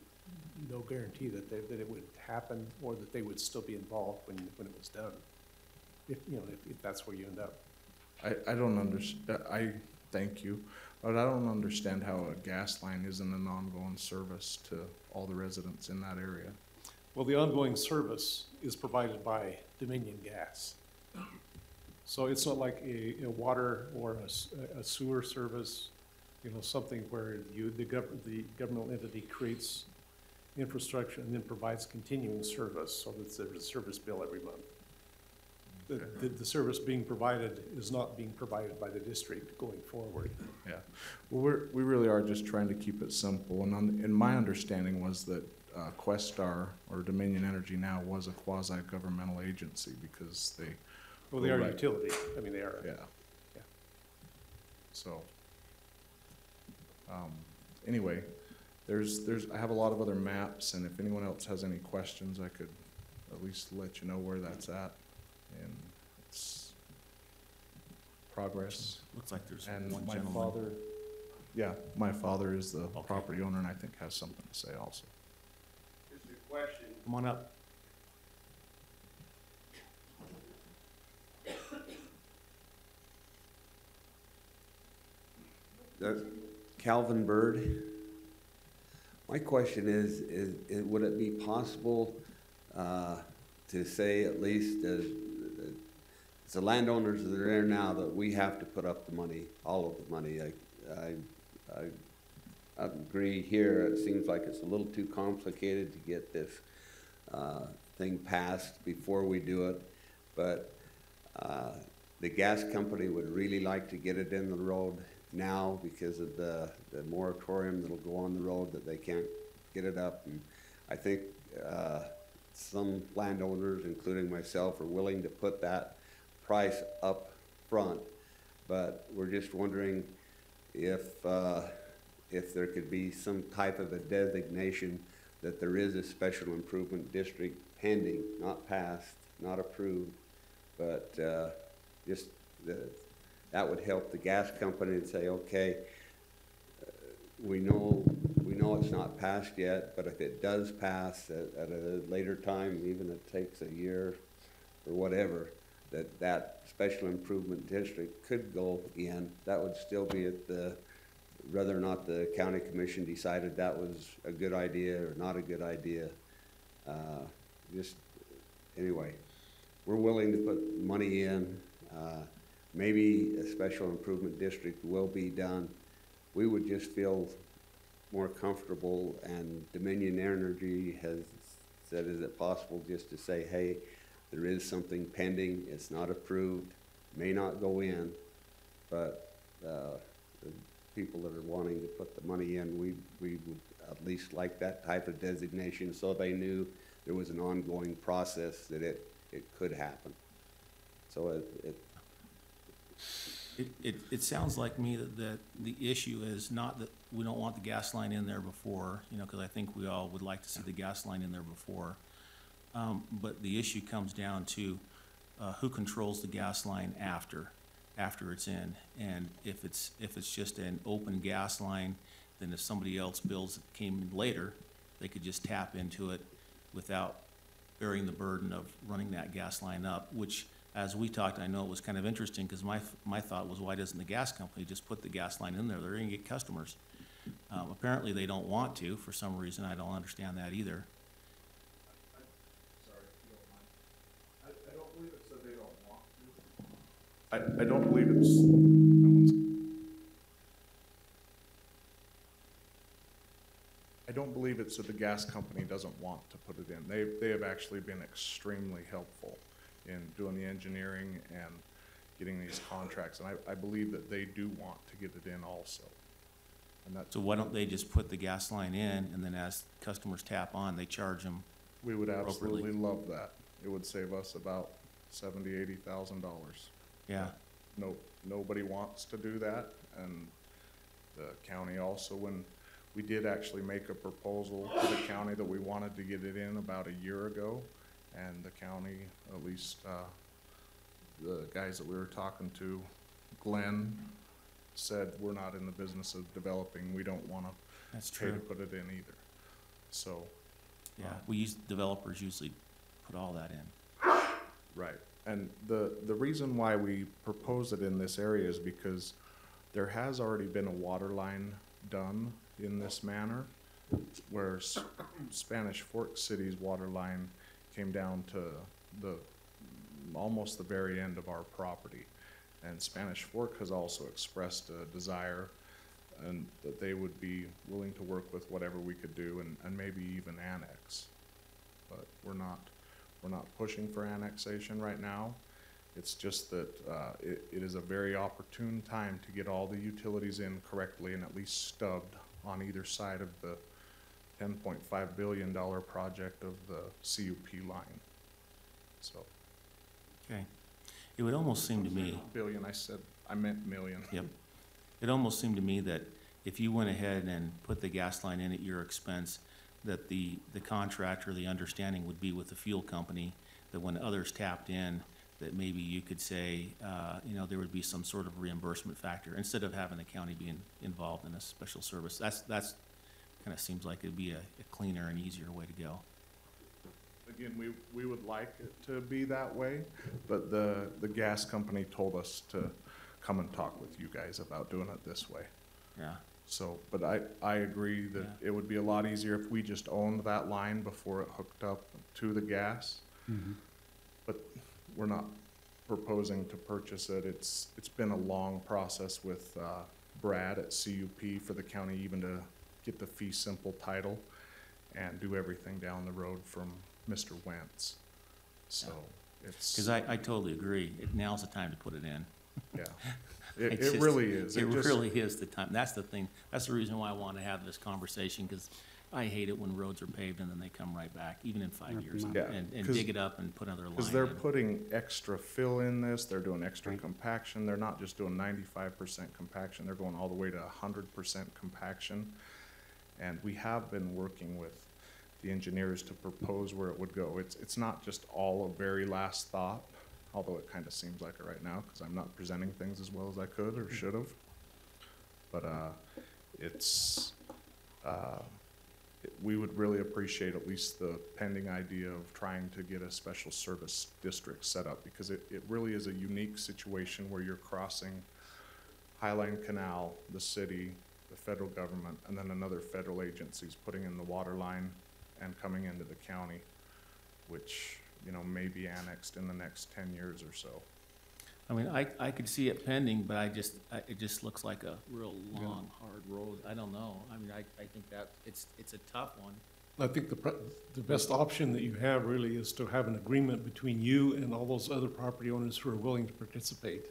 no guarantee that it would happen or that they would still be involved when it was done, if that's where you end up. I don't understand. I thank you, but I don't understand how a gas line isn't an ongoing service to all the residents in that area. Well, the ongoing service is provided by Dominion Gas. So it's not like a water or a sewer service, something where the governmental entity creates infrastructure and then provides continuing service, so that there's a service bill every month. The service being provided is not being provided by the district going forward. Yeah, well, we really are just trying to keep it simple, and my understanding was that Questar, or Dominion Energy now, was a quasi-governmental agency because they... Well, they are a utility. I mean, they are. Yeah. So, anyway, I have a lot of other maps, and if anyone else has any questions, I could at least let you know where that's at. And it's progress. Looks like there's And one my gentleman. father, yeah, my father is the property owner, and I think has something to say also. Just a question. Come on up. Calvin Bird. My question is, would it be possible to say at least, the landowners that are there now, that we have to put up the money, all of the money? I agree here, it seems like it's a little too complicated to get this thing passed before we do it, but the gas company would really like to get it in the road now because of the moratorium that'll go on the road, that they can't get it up. And I think some landowners, including myself, are willing to put that price up front, but we're just wondering if there could be some type of a designation that there is a special improvement district pending, not passed, not approved, but just that would help the gas company and say, okay, we know it's not passed yet, but if it does pass at a later time, even if it takes a year or whatever, that special improvement district could go in. That would still be at whether or not the county commission decided that was a good idea or not a good idea. Just anyway, we're willing to put money in. Maybe a special improvement district will be done. We would just feel more comfortable, and Dominion Energy has said, is it possible just to say, hey, there is something pending, it's not approved, may not go in, but the people that are wanting to put the money in, we would at least like that type of designation so they knew there was an ongoing process that it could happen. So It sounds like me that the issue is not that we don't want the gas line in there before, you know, because I think we all would like to see the gas line in there before. But the issue comes down to who controls the gas line after it's in. And if it's just an open gas line, then if somebody else builds it came in later, they could just tap into it without bearing the burden of running that gas line up, which, as we talked, I know it was kind of interesting, because my thought was, why doesn't the gas company just put the gas line in there? They're gonna get customers. Apparently they don't want to, for some reason. I don't understand that either. Sorry, if you don't mind. I don't believe it said they don't want to. I don't believe I don't believe it's that the gas company doesn't want to put it in. They have actually been extremely helpful in doing the engineering and getting these contracts, and I believe that they do want to get it in also. And that's, So why don't they just put the gas line in, and then as customers tap on, they charge them? we would appropriately. absolutely love that. It would save us about $70,000–$80,000. Yeah, Nobody wants to do that, and the county also, when we did actually make a proposal to the county that we wanted to get it in about a year ago, and the county, at least the guys that we were talking to, Glenn, said, we're not in the business of developing, we don't want that's to pay to true. put it in either. So, Yeah, developers usually put all that in. right. And the reason why we propose it in this area is because there has already been a water line done in this manner, where Spanish Fork City's water line came down to almost the very end of our property. And Spanish Fork has also expressed a desire and that they would be willing to work with whatever we could do, and maybe even annex. But we're not pushing for annexation right now. It's just that it is a very opportune time to get all the utilities in correctly and at least stubbed on either side of the $10.5 billion project of the CUP line. So. Okay. It would almost seem to me, Billion, I meant million. yep. It almost seemed to me that if you went ahead and put the gas line in at your expense, that the contract or the understanding would be with the fuel company, that when others tapped in, that maybe you could say, you know, there would be some sort of reimbursement factor, instead of having the county being involved in a special service. That's kind of seems like it'd be a cleaner and easier way to go. Again, we would like it to be that way, but the gas company told us to come and talk with you guys about doing it this way. Yeah. So, but I agree that Yeah. it would be a lot easier if we just owned that line before it hooked up to the gas. But we're not proposing to purchase it. It's been a long process with Brad at CUP for the county even to get the fee simple title and do everything down the road from Mr. Wentz. So it's, Because I totally agree. Now's the time to put it in. yeah, It's it just- really is. It just- really is the time. That's the thing. That's the reason why I want to have this conversation, because I hate it when roads are paved and then they come right back, even in 5 years, Yeah, and 'cause- dig it up and put another line in. Because they're putting extra fill in this, they're doing extra Right. compaction, they're not just doing 95% compaction, they're going all the way to 100% compaction. And we have been working with the engineers to propose where it would go. It's not just all a very last thought, although it kind of seems like it right now, because I'm not presenting things as well as I could or should have. But, it's, we would really appreciate at least the pending idea of trying to get a special service district set up, because it really is a unique situation where you're crossing Highline Canal, the city, the federal government, and then another federal agency's putting in the water line and coming into the county, which, you know, may be annexed in the next 10 years or so. I mean, I could see it pending, but it just looks like a real long, hard road. I don't know. I mean, I think that it's a tough one. I think the best option that you have really is to have an agreement between you and all those other property owners who are willing to participate.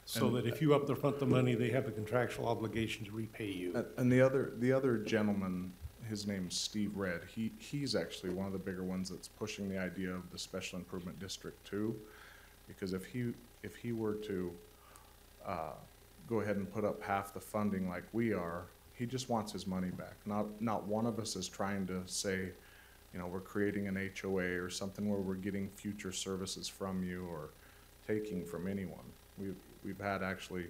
So And- that if you up the front the money, they have a contractual obligation to repay you. And the other gentleman, his name's Steve Red, he's actually one of the bigger ones that's pushing the idea of the special improvement district too. Because if he were to, go ahead and put up half the funding like we are, he just wants his money back. Not one of us is trying to say, you know, we're creating an HOA or something where we're getting future services from you or taking from anyone. We've had actually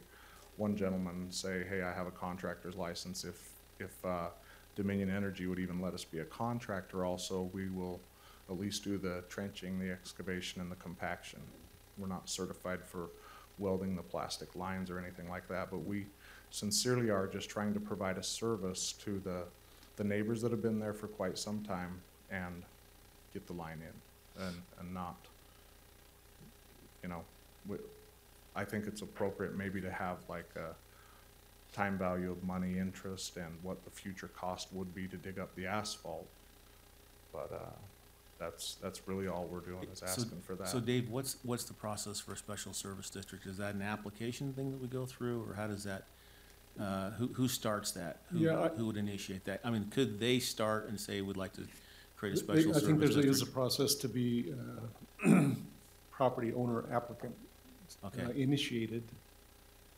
one gentleman say, hey, I have a contractor's license. If Dominion Energy would even let us be a contractor also, we will at least do the trenching, the excavation, and the compaction. We're not certified for welding the plastic lines or anything like that, but we sincerely are just trying to provide a service to the neighbors that have been there for quite some time and get the line in and not, you know, I think it's appropriate maybe to have like a time value of money, interest, and what the future cost would be to dig up the asphalt. But, that's really all we're doing is asking for that. So Dave, what's the process for a special service district? Is that an application thing that we go through, or how does that, who starts that? Yeah, Who would initiate that? I mean, could they start and say, we'd like to create a I special think service there is a district? process to be property owner applicant Okay, initiated.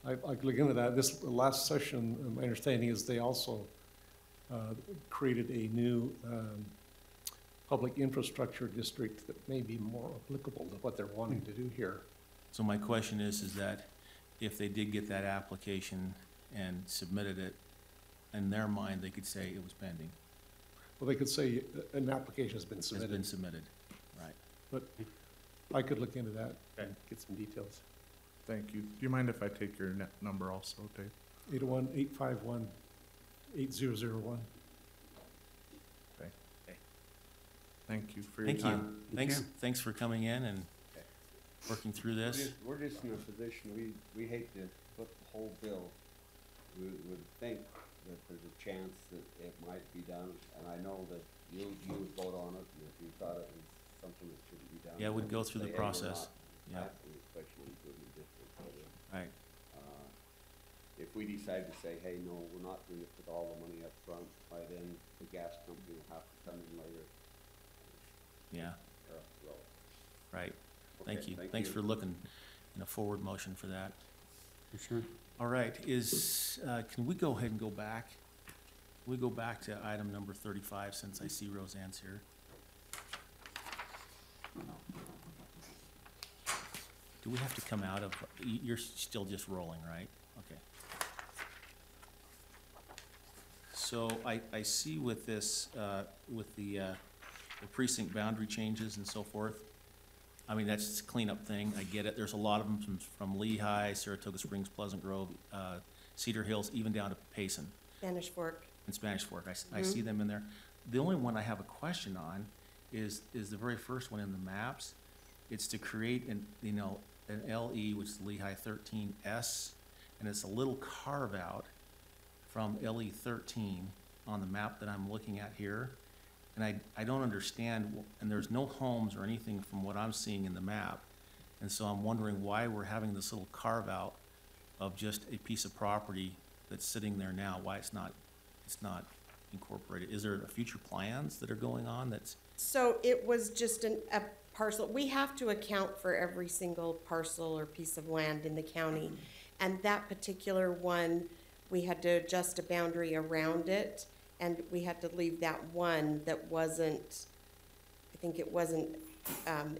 I could look into that. This last session, my understanding is they also created a new public infrastructure district that may be more applicable to what they're wanting to do here. so my question is that if they did get that application and submitted it, in their mind, they could say it was pending, Well, they could say an application has been has been submitted, submitted, right? but I could look into that Okay. and get some details. Thank you. Do you mind if I take your net number also, Dave? 801-851-8001. Thank you for your Thank you. time. Thanks for coming in and working through this. We're just in a position, we hate to put the whole bill. We would think that there's a chance that it might be done, and I know that you would vote on it, and if you thought it was something that shouldn't be done. Yeah, we'd go through the say, hey, we're process. not Yeah, passing the special improvement district. right. If we decide to say, hey, no, we're not going to put all the money up front, by then the gas company will have to come in later. Yeah, Or up the road. right. Thank Okay, you. Thanks for looking in a forward motion for that. For sure. All right, can we go ahead and go back? We go back to item number 35, since I see Roseanne's here. Do we have to come out of, you're still just rolling, right? Okay. So I see with this, with the precinct boundary changes and so forth, I mean, that's just a cleanup thing, I get it. There's a lot of them from Lehigh, Saratoga Springs, Pleasant Grove, Cedar Hills, even down to Payson. Spanish Fork. and Spanish Fork. I see them in there. The only one I have a question on is the very first one in the maps. It's to create an LE, which is Lehigh 13S, and it's a little carve out from LE 13 on the map that I'm looking at here. And I don't understand, and there's no homes or anything from what I'm seeing in the map. And so I'm wondering why we're having this little carve out of just a piece of property that's sitting there now, why it's not incorporated. Is there future plans that are going on that's? So it was just a parcel. We have to account for every single parcel or piece of land in the county. And that particular one, we had to adjust a boundary around it, and we had to leave that one that wasn't, I think it wasn't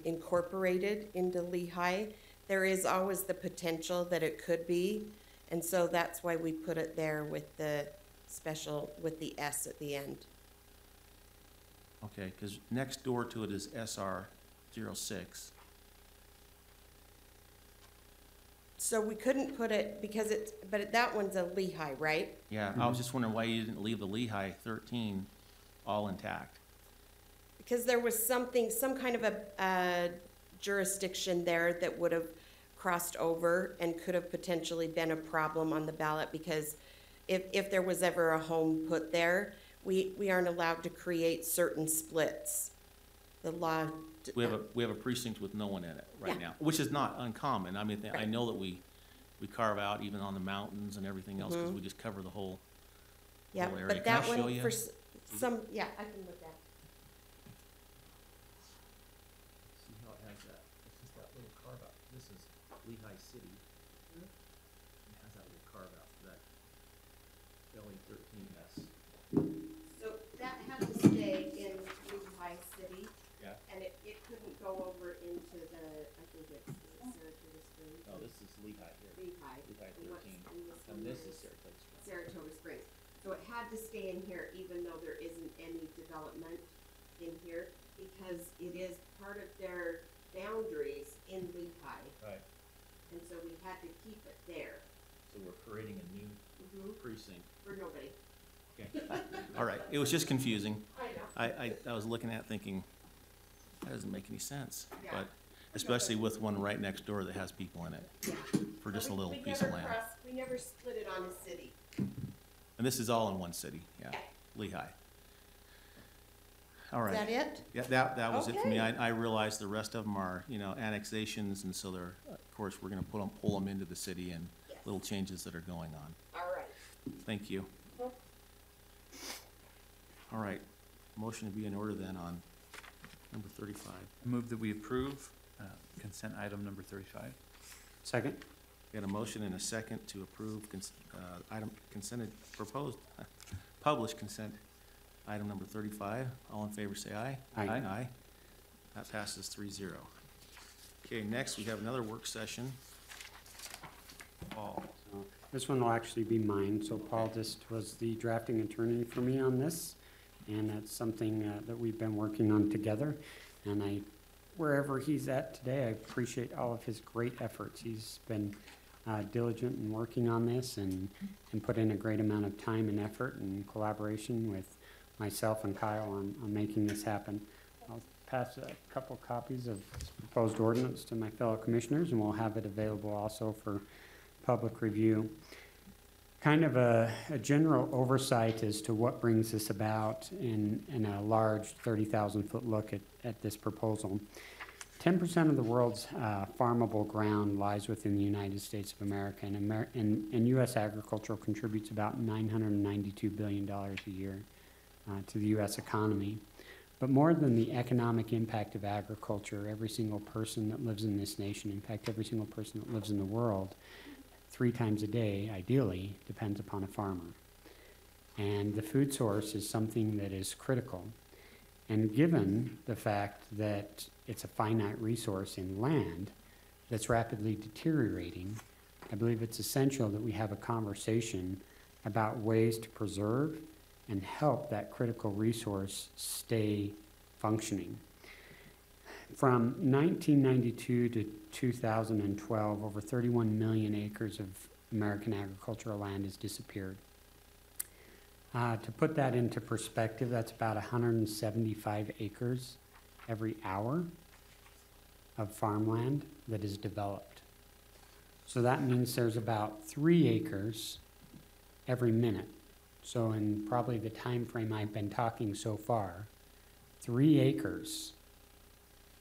incorporated into Lehigh. There is always the potential that it could be, and so that's why we put it there with the special, with the S at the end. Okay, because next door to it is SR 06. So we couldn't put it, because it's, but that one's a Lehigh, right? Yeah, I was just wondering why you didn't leave the Lehigh 13 all intact. Because there was something, some kind of a jurisdiction there that would have crossed over and could have potentially been a problem on the ballot, because if there was ever a home put there, we aren't allowed to create certain splits. The law. We have a precinct with no one in it right Yeah. now, which is not uncommon. I mean, I Right. know that we carve out even on the mountains and everything else, because we just cover the whole Yeah, area. but Can I that show one you? for some, yeah, I can look at. See how it has that, it's just that little carve out. This is Lehigh City. It has that little carve out for that LE 13S. So that had to stay in Lehigh City, Yeah. and it couldn't go over into the, I think it's Saratoga Springs. Oh, this is Lehigh here. Lehigh. Lehigh And what's- 13. and this And one this is Saratoga Springs. Saratoga Springs. So it had to stay in here even though there isn't any development in here, because it is part of their boundaries in Lehigh. Right. And so we had to keep it there. So we're creating a new precinct. For nobody. Okay. All right, it was just confusing. I know. I was looking at thinking, that doesn't make any sense. Yeah. But especially with one right next door that has people in it Yeah. for just a We- little we piece never of land. We never split it on a city. And this is all in one city, yeah, Yeah. Lehigh. All Is right. that it? Yeah, that was it for me. Okay. I realized the rest of them are, annexations, and so they're, of course, we're gonna pull them into the city and Yes. little changes that are going on. All right. Thank you. Mhm. All right, motion to be in order then on number 35. Move that we approve consent item number 35. Second? Got a motion and a second to approve published consent item number 35. All in favor, say aye. Aye. Aye. That passes 3-0. Okay, next we have another work session. Paul. So this one will actually be mine, so Paul just was the drafting attorney for me on this, and that's something that we've been working on together. And wherever he's at today, I appreciate all of his great efforts. He's been diligent in working on this and put in a great amount of time and effort and collaboration with myself and Kyle on making this happen. I'll pass a couple copies of this proposed ordinance to my fellow commissioners, and we'll have it available also for public review. Kind of a general oversight as to what brings this about in a large 30,000-foot look at this proposal. 10% of the world's farmable ground lies within the United States of America, and U.S. agriculture contributes about $992 billion a year to the U.S. economy. But more than the economic impact of agriculture, every single person that lives in this nation, in fact, every single person that lives in the world, 3 times a day, ideally, depends upon a farmer. And the food source is something that is critical. And given the fact that it's a finite resource in land that's rapidly deteriorating, I believe it's essential that we have a conversation about ways to preserve and help that critical resource stay functioning. From 1992 to 2012, over 31 million acres of American agricultural land has disappeared. To put that into perspective, that's about 175 acres every hour of farmland that is developed. So that means there's about 3 acres every minute. So in probably the time frame I've been talking so far, 3 acres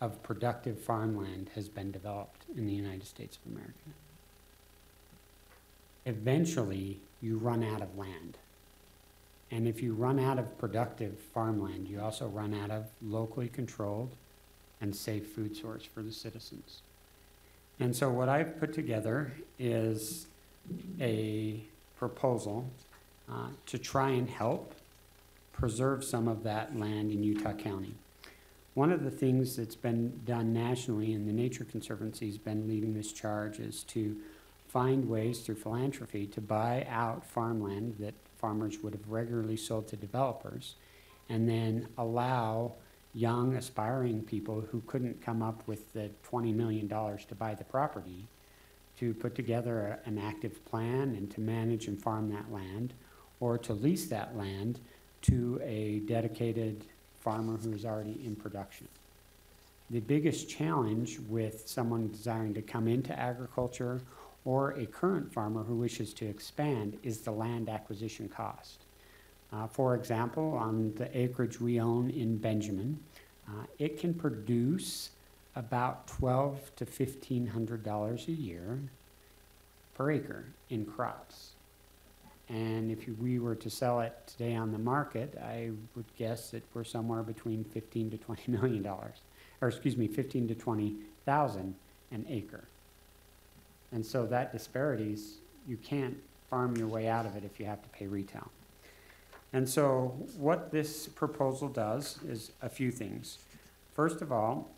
of productive farmland has been developed in the United States of America. Eventually, you run out of land. And if you run out of productive farmland, you also run out of locally controlled and safe food source for the citizens. And so what I've put together is a proposal to try and help preserve some of that land in Utah County. One of the things that's been done nationally, and the Nature Conservancy has been leading this charge, is to find ways through philanthropy to buy out farmland that farmers would have regularly sold to developers, and then allow young, aspiring people who couldn't come up with the $20 million to buy the property to put together an active plan and to manage and farm that land, or to lease that land to a dedicated farmer who is already in production. The biggest challenge with someone desiring to come into agriculture or a current farmer who wishes to expand is the land acquisition cost. For example, on the acreage we own in Benjamin, it can produce about $1,200 to $1,500 a year per acre in crops. And if we were to sell it today on the market, I would guess that we're somewhere between $15 to $20 million, or excuse me, 15 to 20,000 an acre. And so that disparities, you can't farm your way out of it if you have to pay retail. And so what this proposal does is a few things. First of all,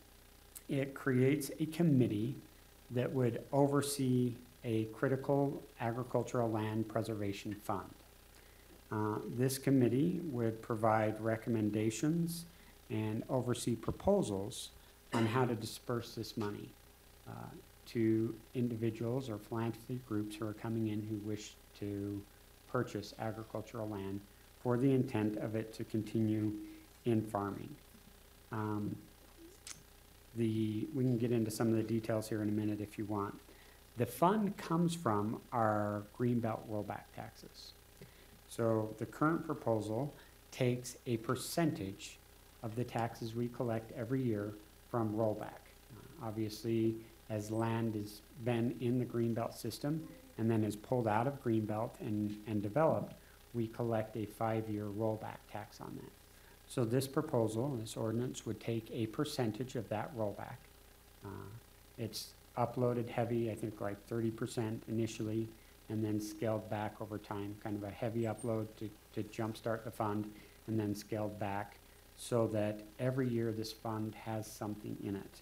it creates a committee that would oversee a critical agricultural land preservation fund. This committee would provide recommendations and oversee proposals on how to disperse this money to individuals or philanthropy groups who are coming in who wish to purchase agricultural land for the intent of it to continue in farming. We can get into some of the details here in a minute if you want. The fund comes from our Greenbelt rollback taxes. So the current proposal takes a percentage of the taxes we collect every year from rollback. Obviously, as land has been in the Greenbelt system and then is pulled out of Greenbelt and developed, we collect a 5-year rollback tax on that. So this proposal, this ordinance, would take a percentage of that rollback. It's uploaded heavy, I think like 30% initially, and then scaled back over time, kind of a heavy upload to jumpstart the fund, and then scaled back so that every year this fund has something in it.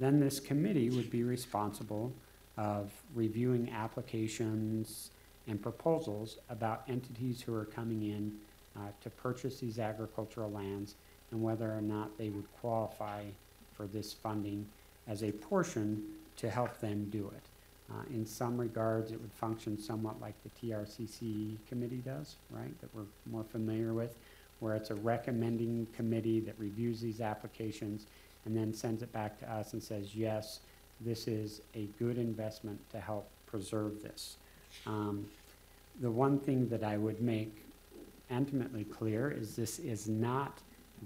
Then this committee would be responsible of reviewing applications and proposals about entities who are coming in to purchase these agricultural lands and whether or not they would qualify for this funding as a portion to help them do it. In some regards, it would function somewhat like the TRCC committee does, right, that we're more familiar with, where it's a recommending committee that reviews these applications and then sends it back to us and says, yes, this is a good investment to help preserve this. The one thing that I would make intimately clear is this is not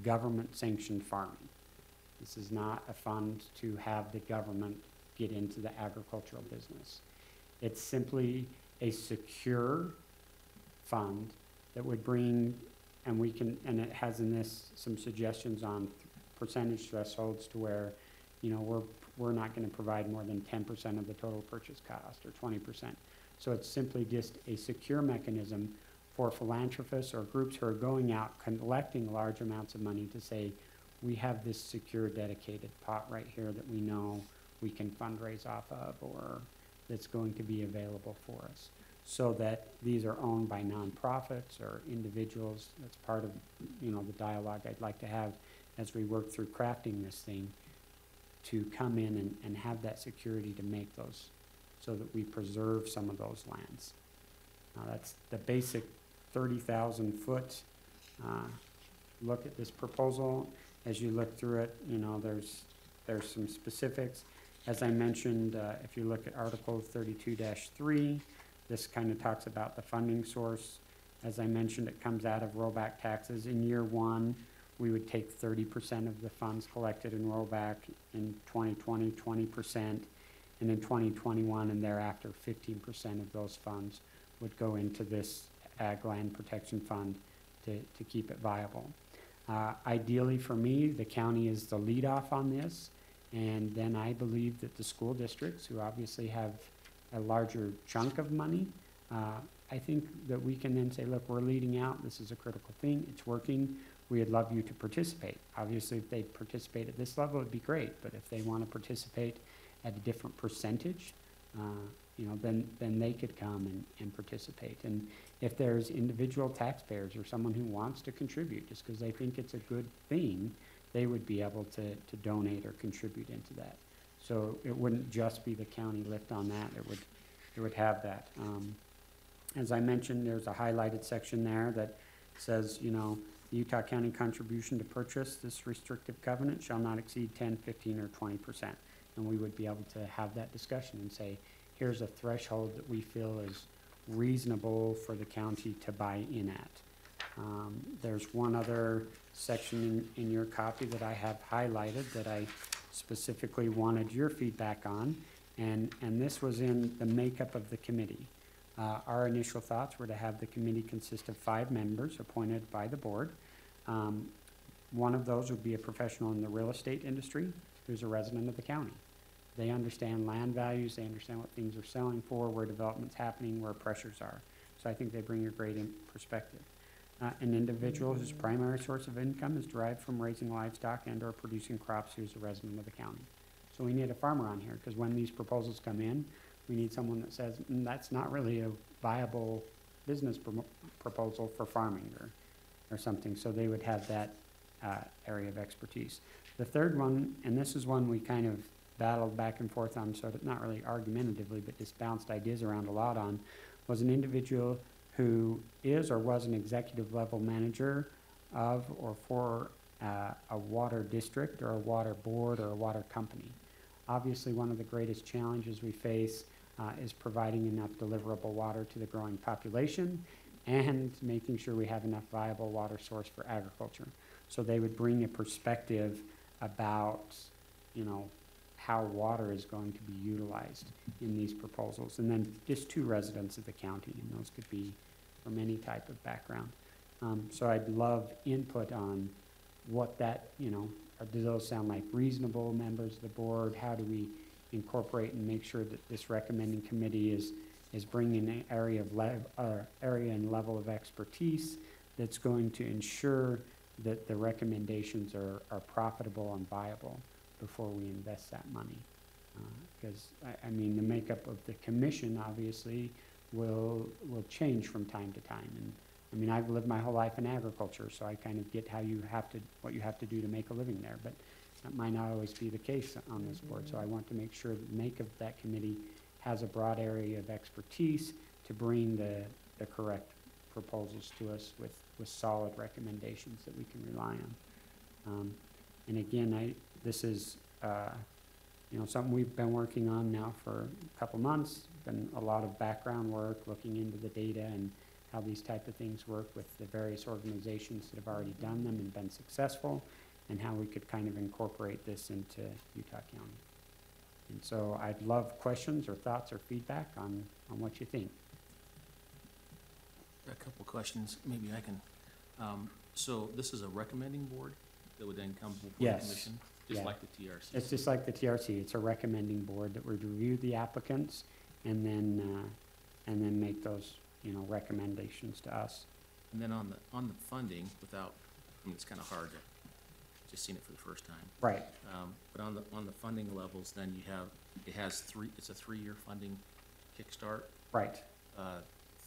government-sanctioned farming. This is not a fund to have the government get into the agricultural business. It's simply a secure fund that would bring, and it has in this some suggestions on percentage thresholds to where, you know, we're not going to provide more than 10% of the total purchase cost or 20%. So it's simply just a secure mechanism for philanthropists or groups who are going out collecting large amounts of money to say, we have this secure dedicated pot right here that we know we can fundraise off of, or that's going to be available for us. So that these are owned by nonprofits or individuals. That's part of, you know, the dialogue I'd like to have as we work through crafting this thing, to come in and have that security to make those, so that we preserve some of those lands. That's the basic 30,000 foot look at this proposal. As you look through it, you know, there's some specifics. As I mentioned, if you look at Article 32-3, this kind of talks about the funding source. As I mentioned, it comes out of rollback taxes. In year one, we would take 30% of the funds collected in rollback. In 2020, 20%, and in 2021 and thereafter, 15% of those funds would go into this Ag Land Protection Fund to keep it viable. Ideally for me, the county is the lead off on this, and then I believe that the school districts, who obviously have a larger chunk of money, I think that we can then say, look, we're leading out, this is a critical thing, it's working, we'd love you to participate. Obviously, if they participate at this level, it'd be great, but if they want to participate at a different percentage, you know, then they could come and participate. And if there's individual taxpayers or someone who wants to contribute just because they think it's a good thing, they would be able to donate or contribute into that. So it wouldn't just be the county lift on that, it would have that. As I mentioned, there's a highlighted section there that says, you know, the Utah County contribution to purchase this restrictive covenant shall not exceed 10, 15, or 20%. And we would be able to have that discussion and say, here's a threshold that we feel is reasonable for the county to buy in at. There's one other section in your copy that I have highlighted that I specifically wanted your feedback on, and this was in the makeup of the committee. Our initial thoughts were to have the committee consist of 5 members appointed by the board. One of those would be a professional in the real estate industry who's a resident of the county. They understand land values, they understand what things are selling for, where development's happening, where pressures are. So I think they bring a great perspective. An individual whose primary source of income is derived from raising livestock and or producing crops who's a resident of the county. So we need a farmer on here, because when these proposals come in, we need someone that says, that's not really a viable business proposal for farming or something. So they would have that area of expertise. The third one, and this is one we kind of battled back and forth on, so not really argumentatively, but just bounced ideas around a lot on, was an individual who is or was an executive level manager of or for a water district or a water board or a water company. Obviously, one of the greatest challenges we face is providing enough deliverable water to the growing population and making sure we have enough viable water source for agriculture. So they would bring a perspective about, you know, how water is going to be utilized in these proposals. And then just 2 residents of the county, and those could be from any type of background. So I'd love input on what that, you know, do those sound like reasonable members of the board? How do we incorporate and make sure that this recommending committee is bringing an area and level of expertise that's going to ensure that the recommendations are profitable and viable before we invest that money. Because, I mean, the makeup of the commission obviously will change from time to time. And I mean, I've lived my whole life in agriculture, so I kind of get what you have to do to make a living there. But that might not always be the case on this board. So I want to make sure that the makeup of that committee has a broad area of expertise to bring the correct proposals to us with solid recommendations that we can rely on. And again, this is you know, something we've been working on now for a couple months. Been a lot of background work, looking into the data and how these type of things work with the various organizations that have already done them and been successful, and how we could kind of incorporate this into Utah County. And so I'd love questions or thoughts or feedback on what you think. A couple questions, maybe I can. So this is a recommending board that would then come before the Yes. commission, just Yeah. like the TRC? It's just like the TRC. It's a recommending board that would review the applicants and then make those, you know, recommendations to us. And then on the funding, without, I mean, it's kind of hard to, just seen it for the first time. Right. But on the funding levels, then you have, it's a 3-year funding kickstart. Right.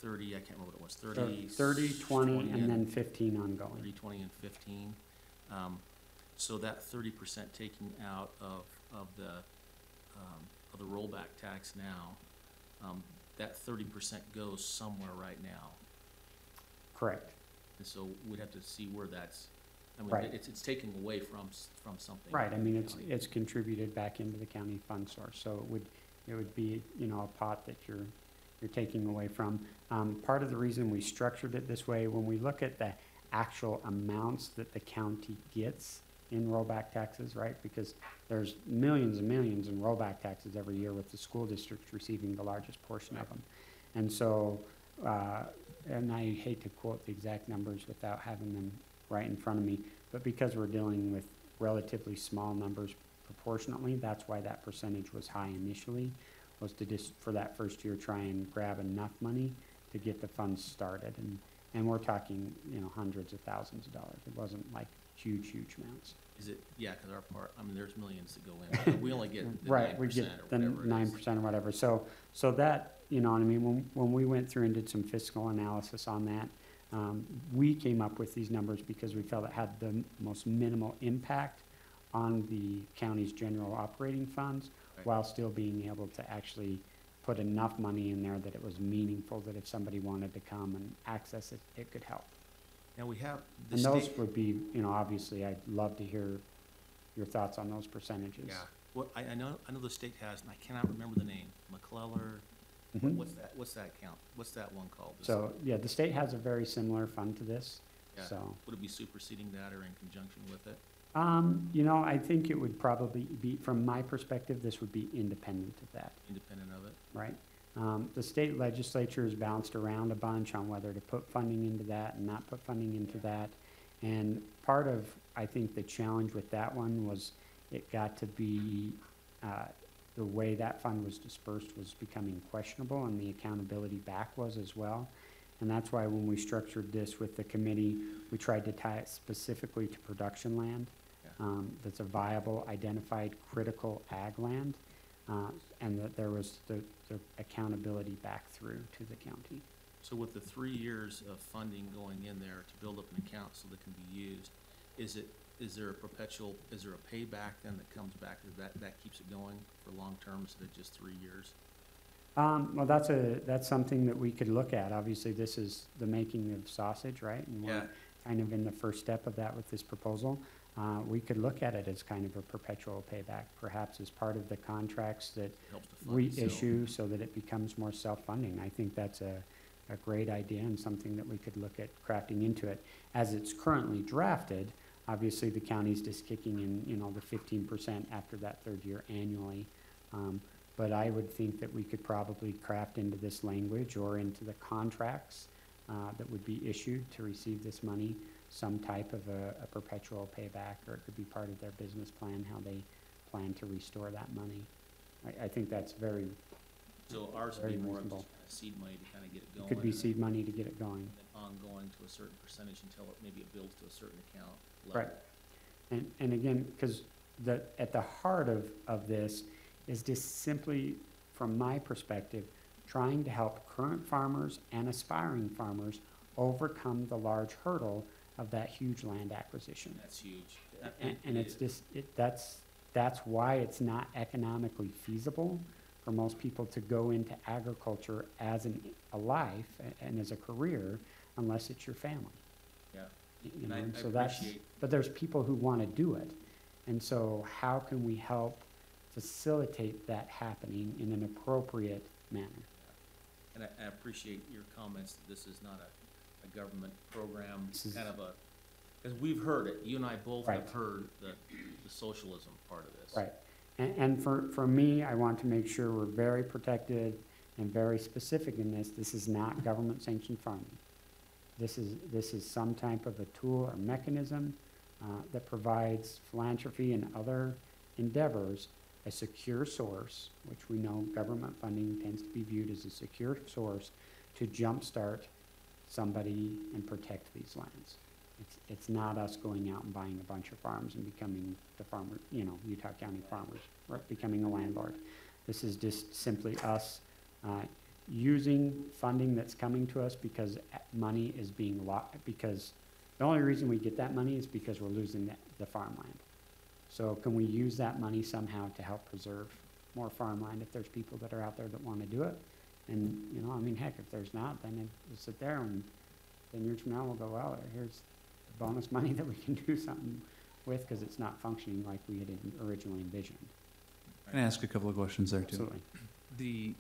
30, I can't remember what it was, So 30. 30, 20, and then 15 ongoing. 30, 20, and 15. So that 30% taking out of the rollback tax now, that 30% goes somewhere right now. Correct. And so we'd have to see where that's, I mean, Right. it's taking away from something. Right, I mean, in the county. it's contributed back into the county fund source, so it would be, you know, a pot that you're taking away from. Part of the reason we structured it this way, when we look at the actual amounts that the county gets in rollback taxes, right? Because there's millions and millions in rollback taxes every year, with the school districts receiving the largest portion of them. And so, and I hate to quote the exact numbers without having them right in front of me, but because we're dealing with relatively small numbers proportionately, that's why that percentage was high initially, was to just, for that first year, try and grab enough money to get the funds started. And we're talking, you know, hundreds of thousands of dollars. It wasn't like huge amounts. Is it, yeah, because our part, I mean, there's millions that go in, but we only get the Right, we 9% get or the whatever it is. 9% or whatever. So that, you know what I mean, when we went through and did some fiscal analysis on that, we came up with these numbers because we felt it had the most minimal impact on the county's general operating funds, Right. while still being able to actually put enough money in there that it was meaningful, that if somebody wanted to come and access it, it could help. Now, we have the And those state, would be, you know, obviously, I'd love to hear your thoughts on those percentages. yeah, well, I know the state has, and I cannot remember the name, McClellar, Mhm. what's that count? What's that one called? So, yeah, the state has a very similar fund to this, Yeah. so. Would it be superseding that or in conjunction with it? You know, I think it would probably be, from my perspective, this would be independent of that, Independent of it? right? The state legislature has bounced around a bunch on whether to put funding into that and not put funding into that. And part of, I think, the challenge with that one was it got to be, the way that fund was dispersed was becoming questionable, and the accountability back was as well. And that's why when we structured this with the committee, we tried to tie it specifically to production land. That's a viable, identified, critical ag land, and that there was the accountability back through to the county. So with the 3 years of funding going in there to build up an account so that can be used, is there a payback then that comes back, that keeps it going for long term instead of just 3 years? Well, that's something that we could look at. Obviously, this is the making of sausage, right? And Yeah. we're kind of in the first step of that with this proposal. We could look at it as kind of a perpetual payback, perhaps as part of the contracts that Helps to fund we itself. issue so that it becomes more self-funding. I think that's a great idea and something that we could look at crafting into it. As it's currently drafted, obviously the county's just kicking in, you know, the 15% after that third year annually. But I would think that we could probably craft into this language or into the contracts that would be issued to receive this money some type of a perpetual payback, or it could be part of their business plan, how they plan to restore that money. I think that's very, So ours would be very more of reasonable. just kind of seed money to kind of get it going. it could be and seed money to get it going. then ongoing to a certain percentage until maybe it builds to a certain account Right. level. And again, because at the heart of this is just simply, from my perspective, trying to help current farmers and aspiring farmers overcome the large hurdle of that huge land acquisition. That's huge. And it's just, that's why it's not economically feasible for most people to go into agriculture as a life and as a career, unless it's your family. Yeah. You And know, I and so that's, appreciate, but there's people who want to do it. And so how can we help facilitate that happening in an appropriate manner? and I appreciate your comments that this is not a government program, This is- kind of because we've heard it. You and I both Right. have heard the socialism part of this. Right. And for me, I want to make sure we're very protected and very specific in this. This is not government sanctioned farming. This is some type of a tool or mechanism that provides philanthropy and other endeavors a secure source, which we know government funding tends to be viewed as a secure source to jumpstart somebody and protect these lands. It's not us going out and buying a bunch of farms and becoming the farmer, you know, Utah County farmers, right, becoming a landlord. This is just simply us using funding that's coming to us because money is being because the only reason we get that money is because we're losing the farmland. So can we use that money somehow to help preserve more farmland if there's people that are out there that want to do it? And, you know, I mean, heck, if there's not, then we'll sit there and 10 years from now, we'll go, well, here's the bonus money that we can do something with, because it's not functioning like we had originally envisioned. Can I ask a couple of questions there too? Absolutely.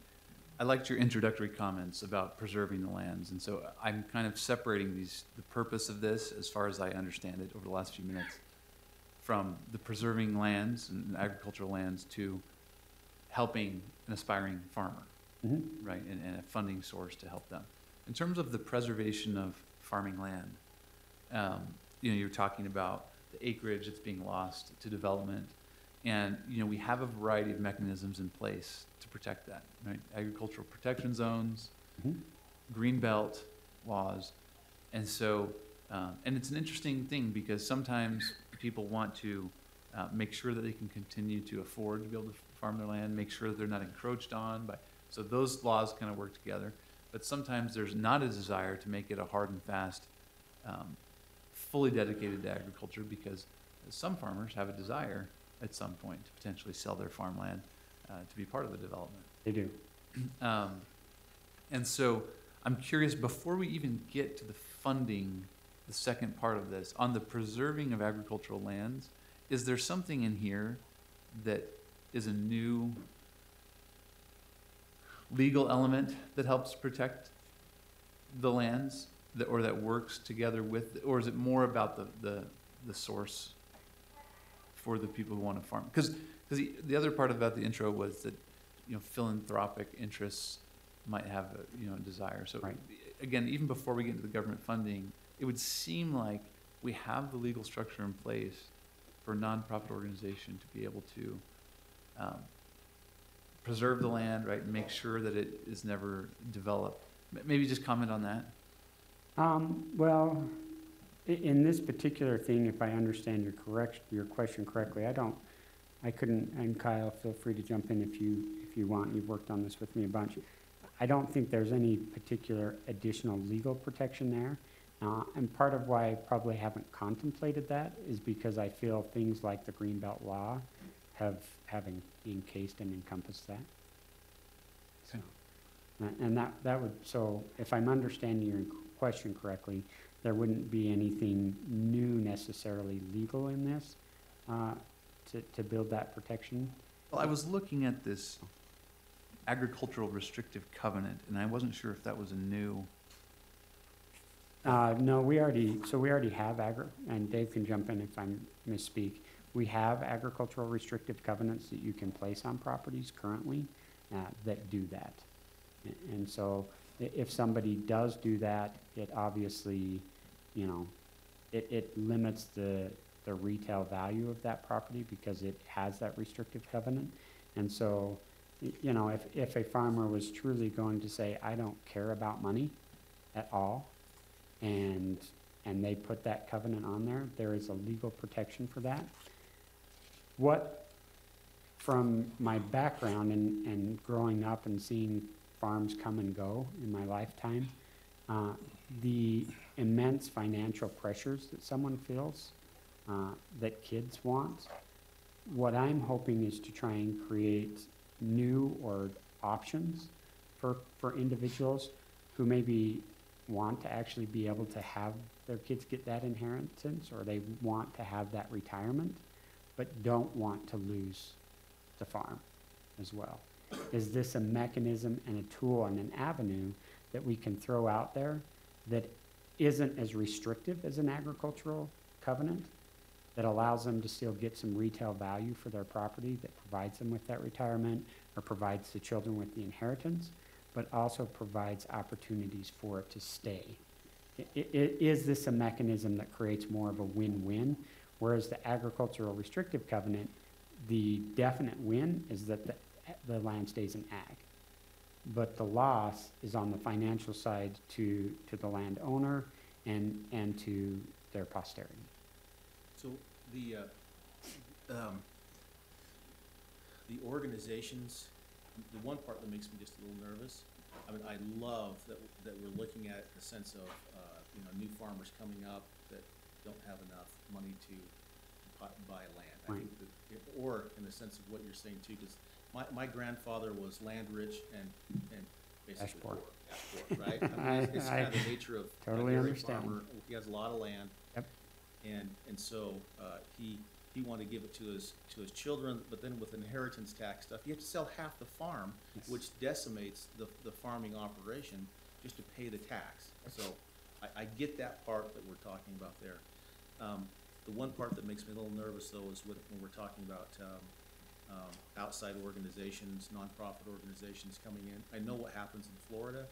I liked your introductory comments about preserving the lands, and so I'm kind of separating the purpose of this, as far as I understand it over the last few minutes, from the preserving lands and agricultural lands to helping an aspiring farmer, Mm-hmm. right, and a funding source to help them. In terms of the preservation of farming land, you're talking about the acreage that's being lost to development, and we have a variety of mechanisms in place to protect that, right? Agricultural protection zones, Mhm. green belt laws, and so, and it's an interesting thing because sometimes people want to make sure that they can continue to afford to be able to farm their land, make sure that they're not encroached on by, so those laws kind of work together. But sometimes there's not a desire to make it a hard and fast, fully dedicated to agriculture, because some farmers have a desire at some point to potentially sell their farmland to be part of the development. They do. And so I'm curious, before we even get to the funding, the second part of this, on the preserving of agricultural lands, is there something in here that is a new legal element that helps protect the lands, or that works together with, or is it more about the source for the people who want to farm? Because the other part about the intro was that philanthropic interests might have a desire. So Right. Again, even before we get into the government funding, it would seem like we have the legal structure in place for a nonprofit organization to be able to preserve the land, right, and make sure that it is never developed. Maybe just comment on that. Well, in this particular thing, if I understand your question correctly, I couldn't, and Kyle, feel free to jump in if you want. You've worked on this with me a bunch. I don't think there's any particular additional legal protection there. And part of why I probably haven't contemplated that is because I feel things like the Greenbelt Law have encased and encompassed that. Okay. And that would, so if I'm understanding your question correctly, there wouldn't be anything new necessarily legal in this to build that protection. Well, I was looking at this agricultural restrictive covenant, and I wasn't sure if that was a new. No, we already have and Dave can jump in if I misspeak. We have agricultural restrictive covenants that you can place on properties currently that do that. And so if somebody does do that, it obviously, it limits the retail value of that property because it has that restrictive covenant. And so, if a farmer was truly going to say, I don't care about money at all, and they put that covenant on there, there is a legal protection for that. What, from my background and growing up and seeing farms come and go in my lifetime, the immense financial pressures that someone feels, that kids want, what I'm hoping is to try and create new or options for individuals who maybe want to actually be able to have their kids get that inheritance, or they want to have that retirement, but don't want to lose the farm as well. Is this a mechanism and a tool and an avenue that we can throw out there that isn't as restrictive as an agricultural covenant, that allows them to still get some retail value for their property, that provides them with that retirement, or provides the children with the inheritance, but also provides opportunities for it to stay? Is this a mechanism that creates more of a win-win? Whereas the agricultural restrictive covenant, the definite win is that the land stays in ag. But the loss is on the financial side to the landowner and to their posterity. So the organizations, the one part that makes me just a little nervous, I mean, I love that we're looking at the sense of, new farmers coming up that don't have enough money to buy land. I Right. think that, or in the sense of what you're saying too, because my grandfather was land rich and basically Dashboard. poor. Dashboard, right? I mean, it's kind of the nature of a Totally dairy understand. farmer. He has a lot of land. Yep. And so, he wanted to give it to his children, but then with inheritance tax stuff, you have to sell half the farm, Yes. which decimates the farming operation just to pay the tax. So I get that part that we're talking about there. The one part that makes me a little nervous though is when we're talking about, outside organizations, nonprofit organizations coming in. I know what happens in Florida,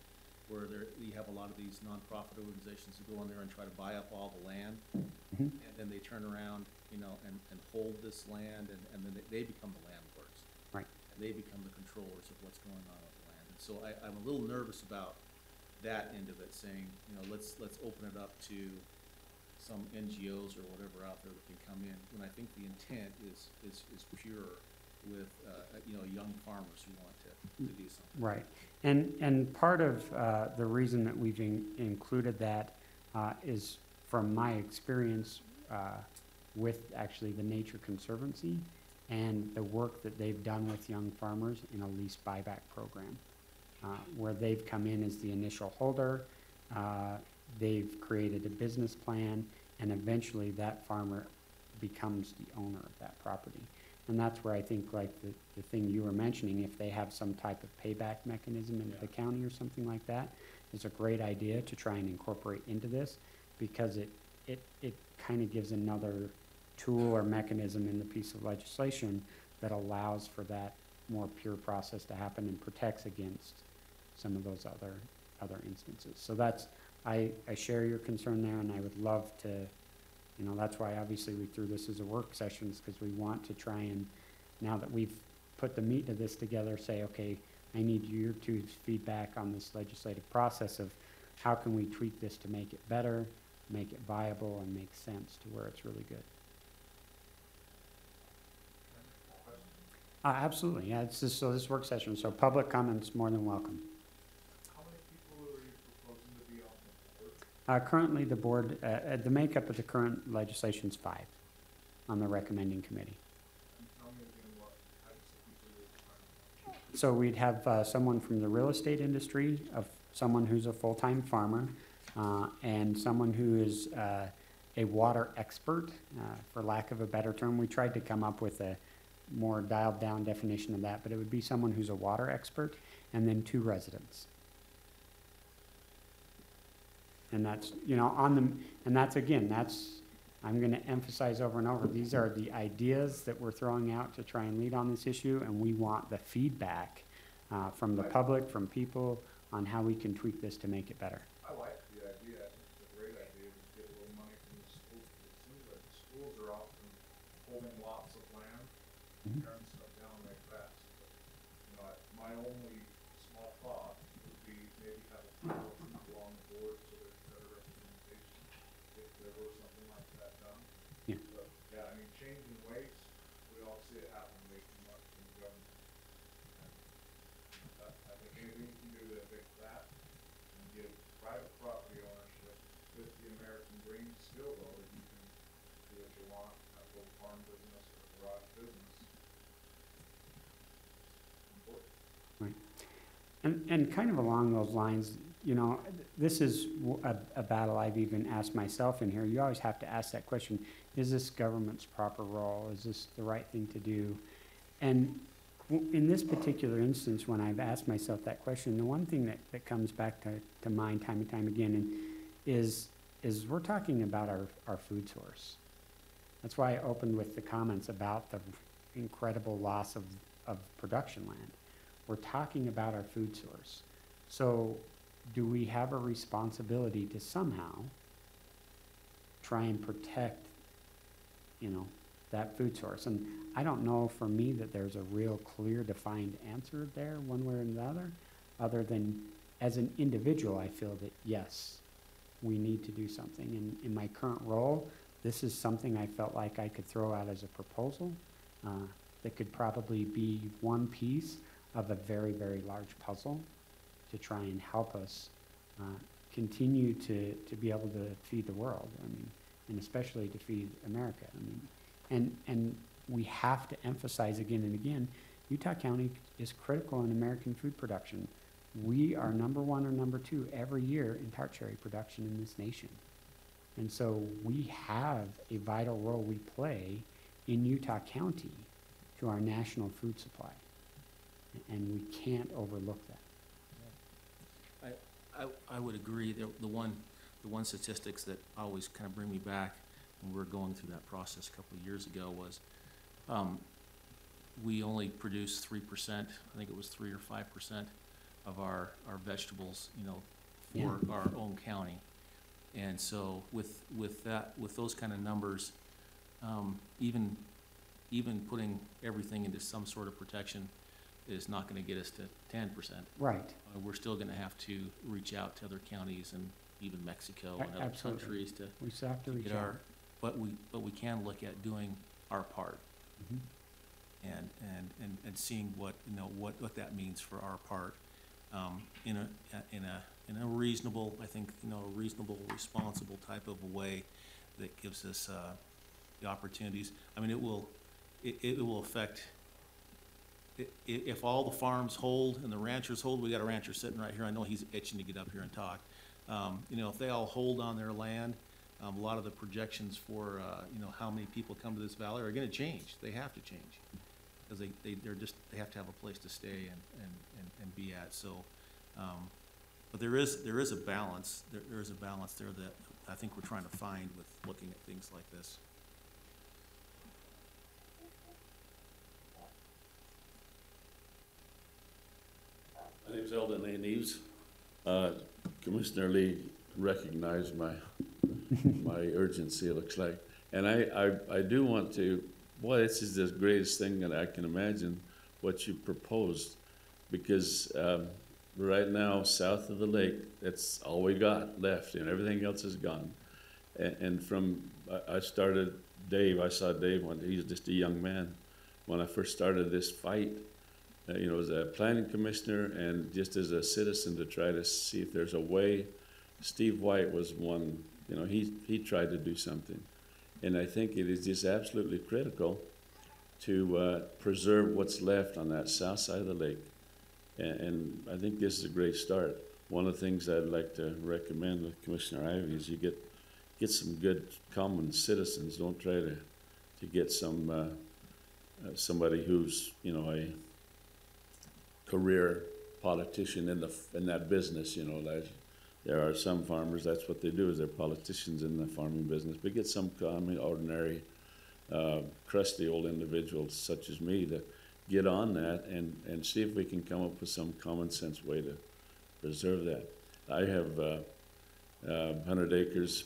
where you have a lot of these nonprofit organizations who go in there and try to buy up all the land. Mhm. And then they turn around, and hold this land, and then they become the landlords. Right. And they become the controllers of what's going on with the land. And so I'm a little nervous about that end of it, saying, let's open it up to some NGOs or whatever out there that can come in, when I think the intent is pure with, young farmers who want to do something. Right. And part of the reason that we've included that is from my experience with actually the Nature Conservancy and the work that they've done with young farmers in a lease buyback program, where they've come in as the initial holder, they've created a business plan, and eventually that farmer becomes the owner of that property. And that's where I think, like the thing you were mentioning, if they have some type of payback mechanism in the county or something like that, is a great idea to try and incorporate into this, because it kind of gives another tool or mechanism in the piece of legislation that allows for that more pure process to happen and protects against some of those other instances. So that's, I share your concern there, and I would love to, that's why obviously we threw this as a work sessions, because we want to try and, now that we've put the meat of this together, say, okay, I need your two feedback on this legislative process of how can we tweak this to make it better, make it viable, and make sense to where it's really good. Absolutely, yeah, it's just, so this work session, so public comments more than welcome. How many people are you proposing to be on the board? Currently, the board, the makeup of the current legislation's 5 on the recommending committee. And tell me again what types of people you're trying to. So we'd have someone from the real estate industry, of someone who's a full-time farmer, and someone who is a water expert, for lack of a better term. We tried to come up with a more dialed-down definition of that, but it would be someone who's a water expert, and then 2 residents. And that's, and that's, again, I'm gonna emphasize over and over, these are the ideas that we're throwing out to try and lead on this issue, and we want the feedback from the public, from people, on how we can tweak this to make it better. I like the idea. I think it's a great idea to get a little money from the schools. It seems like the schools are often holding lots of land, tearing stuff down right fast. But, my only small thought would be maybe have a few more people on the board so there's better representation if there were something like that done. Yeah. But, yeah, I mean, changing waste, we all see it happen way too much in the government. I think anything you can do to fix that and give private property ownership with the American dream still, though, that you can do what you want, have a little farm business or a garage business. Important. And kind of along those lines, this is a battle I've even asked myself in here. You always have to ask that question, is this government's proper role? Is this the right thing to do? And in this particular instance, when I've asked myself that question, the one thing that comes back to mind time and time again is we're talking about our food source. That's why I opened with the comments about the incredible loss of production land. We're talking about our food source. So do we have a responsibility to somehow try and protect, that food source? And I don't know for me that there's a real clear defined answer there one way or another, other than as an individual, I feel that yes, we need to do something. And in my current role, this is something I felt like I could throw out as a proposal that could probably be one piece of a very, very large puzzle to try and help us continue to be able to feed the world. And especially to feed America. And we have to emphasize again and again, Utah County is critical in American food production. we are number one or number two every year in tart cherry production in this nation. And so we have a vital role we play in Utah County to our national food supply. And we can't overlook that. I would agree. The one statistics that always kind of bring me back when we were going through that process a couple of years ago was we only produced 3%, I think it was 3 or 5% of our vegetables, you know, for our own county. And so with those kind of numbers, even putting everything into some sort of protection is not going to get us to 10%. Right. We're still going to have to reach out to other counties and even Mexico and other Absolutely. countries to We still have to reach get out. our, but we can look at doing our part Mhm. and seeing what, you know, what that means for our part, in a reasonable, I think, you know, a reasonable, responsible type of a way that gives us the opportunities. I mean, it will affect, if all the farms hold and the ranchers hold, we got a rancher sitting right here, I know he's itching to get up here and talk. You know, if they all hold on their land, a lot of the projections for, you know, how many people come to this valley are gonna change. They have to change. Because they have to have a place to stay and be at, so, but there is a balance, there is a balance there that I think we're trying to find with looking at things like this. My name's Eldon A. Neves. Commissioner Lee recognized my urgency, it looks like. And I do want to, boy, this is the greatest thing that I can imagine, what you proposed. Because right now, south of the lake, that's all we got left, and everything else is gone. And I started Dave, I saw Dave when he was just a young man. When I first started this fight, you know, as a planning commissioner and just as a citizen to try to see if there's a way. Steve White was one, you know, he tried to do something. And I think it is just absolutely critical to preserve what's left on that south side of the lake. And I think this is a great start. One of the things I'd like to recommend with Commissioner Ivey is you get some good common citizens. Don't try to get some somebody who's, you know, a career politician in that business, you know. Like there are some farmers, that's what they do, is they're politicians in the farming business. But get some common, ordinary, crusty old individuals such as me to get on that and see if we can come up with some common sense way to preserve that. I have 100 acres.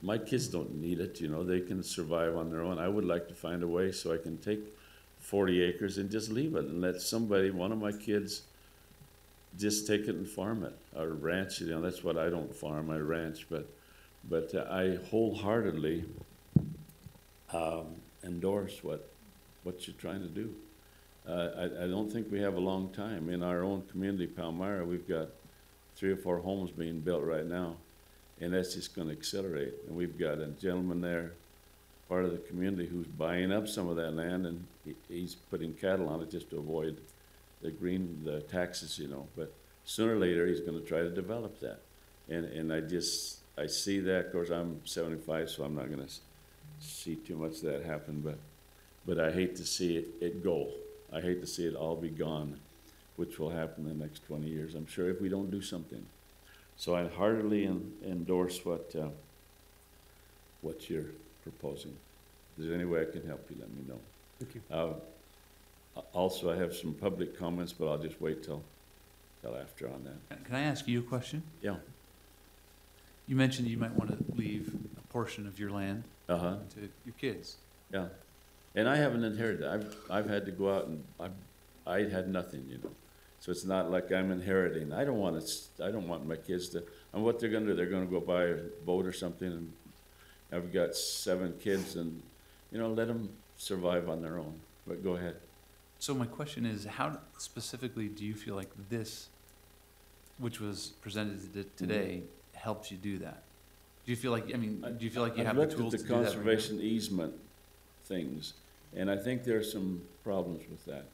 My kids don't need it, you know. They can survive on their own. I would like to find a way so I can take 40 acres and just leave it and let somebody, one of my kids, just take it and farm it or ranch it. You know, that's what I don't farm, I ranch. But I wholeheartedly endorse what you're trying to do. I don't think we have a long time. In our own community, Palmyra, we've got 3 or 4 homes being built right now, and that's just going to accelerate. And we've got a gentleman there, part of the community, who's buying up some of that land, and he's putting cattle on it just to avoid the taxes, you know. But sooner or later, he's going to try to develop that. And I see that. Of course, I'm 75, so I'm not going to see too much of that happen. But I hate to see it go. I hate to see it all be gone, which will happen in the next 20 years, I'm sure, if we don't do something. So I heartily endorse what you're proposing. If there's any way I can help you, let me know. Thank you. Also, I have some public comments, but I'll just wait till after on that. Can I ask you a question? Yeah. You mentioned you might want to leave a portion of your land Uh-huh. to your kids. Yeah. And I haven't inherited. I've had to go out and I had nothing, you know. So it's not like I'm inheriting. I don't want my kids to, and what they're gonna do, they're gonna go buy a boat or something, and I've got 7 kids, and, you know, let them survive on their own. But go ahead. So my question is, how specifically do you feel like this, which was presented today, helps you do that? Do you feel like, I mean, do you feel like you have the tools to do that? I've looked at the conservation easement things, and I think there are some problems with that,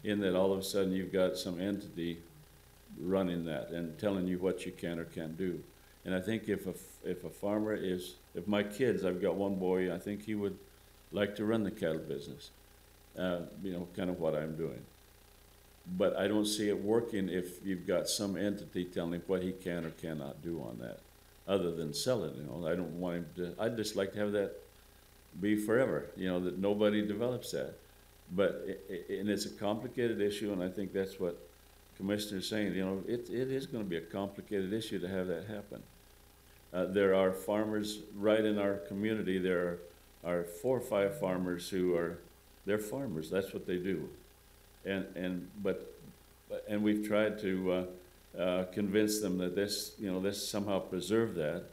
in that all of a sudden you've got some entity running that and telling you what you can or can't do. And I think if a farmer if my kids, I've got one boy, I think he would like to run the cattle business, you know, kind of what I'm doing. But I don't see it working if you've got some entity telling him what he can or cannot do on that, other than sell it, you know. I don't want him to, I'd just like to have that be forever, you know, that nobody develops that. But, and it's a complicated issue, and I think that's what Commissioner's saying, you know, it is gonna be a complicated issue to have that happen. There are farmers right in our community, there are 4 or 5 farmers who are, they're farmers, that's what they do. And we've tried to convince them that this, you know, this somehow preserve that.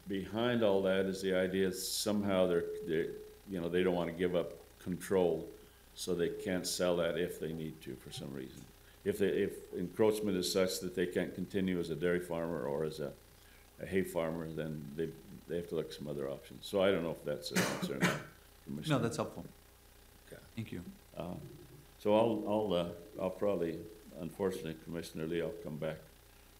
Behind all that is the idea somehow they're, you know, they don't want to give up control, so they can't sell that if they need to for some reason. If encroachment is such that they can't continue as a dairy farmer or as a hay farmer, then they have to look at some other options. So I don't know if that's an answer or not, Commissioner. No, that's helpful. Okay. Thank you. So I'll probably, unfortunately, Commissioner Lee, I'll come back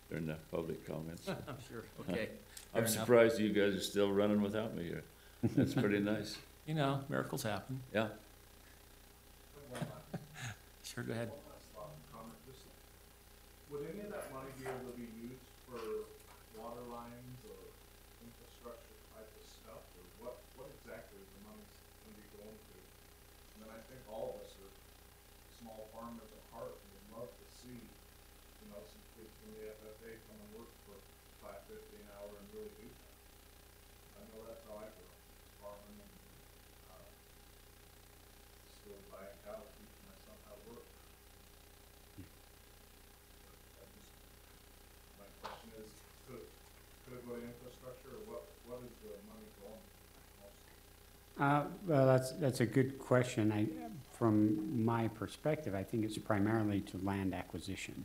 during the public comments. I'm sure, okay. I'm Fair enough. surprised you guys are still running without me here. That's pretty nice. You know, miracles happen. Yeah. Sure, go ahead. Would any of that money be able to be used for water lines or infrastructure type of stuff, or what exactly is the money gonna be going to? I mean, I think all of us are small farmers at heart, and would love to see, you know, some kids from the FFA come and work for $5.50 an hour and really do that. I know that's how I grew up, farming and, still buying cattle, teaching my son how to work. My question is, could it go to infrastructure, or what is the money going mostly? Well, that's a good question. From my perspective, I think it's primarily to land acquisition.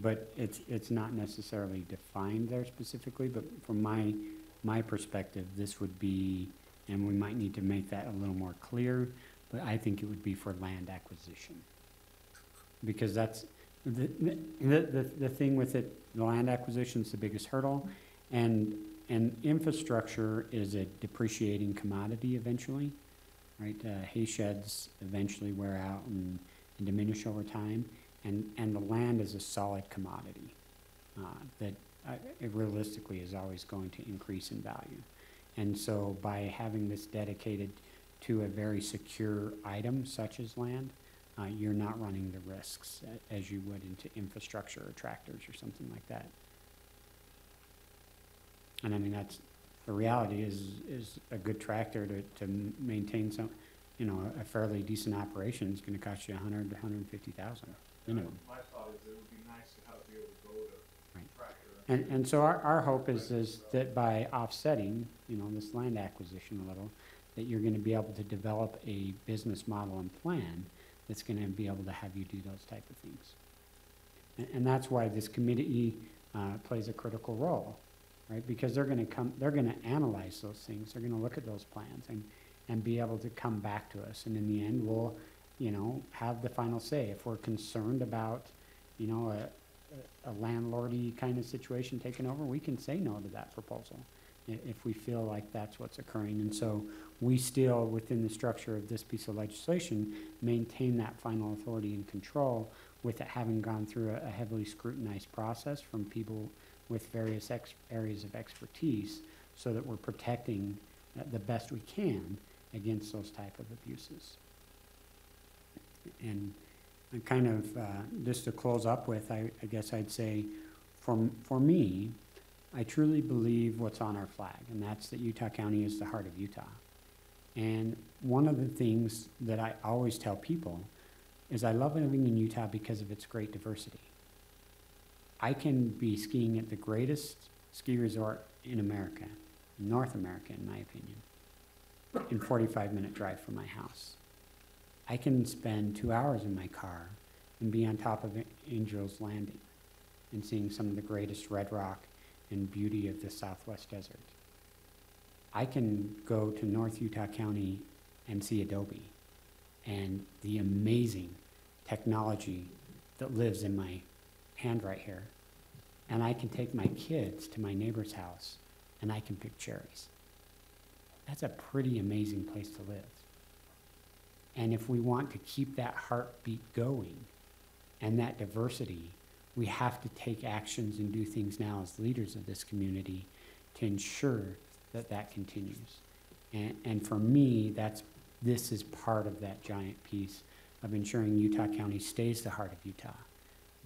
But it's not necessarily defined there specifically, but from my perspective, this would be, and we might need to make that a little more clear, but I think it would be for land acquisition. Because that's, the thing with it, the land acquisition is the biggest hurdle, and infrastructure is a depreciating commodity eventually, right? Hay sheds eventually wear out and diminish over time, and the land is a solid commodity that it realistically is always going to increase in value. And so by having this dedicated to a very secure item such as land, you're not running the risks as you would into infrastructure or tractors or something like that. And I mean, that's, the reality is a good tractor to maintain some, you know, a fairly decent operation is gonna cost you $100,000 to $150,000 minimum. My thought is it would be nice to have to be able to go to Right. tractor. And so our hope is that by offsetting, you know, this land acquisition a little, that you're gonna be able to develop a business model and plan that's gonna be able to have you do those type of things. And that's why this committee plays a critical role, right? Because they're gonna analyze those things, they're gonna look at those plans and be able to come back to us. And in the end, we'll, you know, have the final say. If we're concerned about, you know, a landlordy kind of situation taking over, we can say no to that proposal if we feel like that's what's occurring. And so we still, within the structure of this piece of legislation, maintain that final authority and control with it having gone through a heavily scrutinized process from people with various areas of expertise, so that we're protecting the best we can against those type of abuses. And kind of, just to close up with, I guess I'd say, for me, I truly believe what's on our flag, and that's that Utah County is the heart of Utah. And one of the things that I always tell people is I love living in Utah because of its great diversity. I can be skiing at the greatest ski resort in America, North America in my opinion, in 45-minute drive from my house. I can spend 2 hours in my car and be on top of Angel's Landing and seeing some of the greatest red rock and beauty of the Southwest Desert. I can go to North Utah County and see Adobe and the amazing technology that lives in my hand right here. And I can take my kids to my neighbor's house and I can pick cherries. That's a pretty amazing place to live. And if we want to keep that heartbeat going and that diversity, we have to take actions and do things now as leaders of this community to ensure that that continues. And for me, this is part of that giant piece of ensuring Utah County stays the heart of Utah,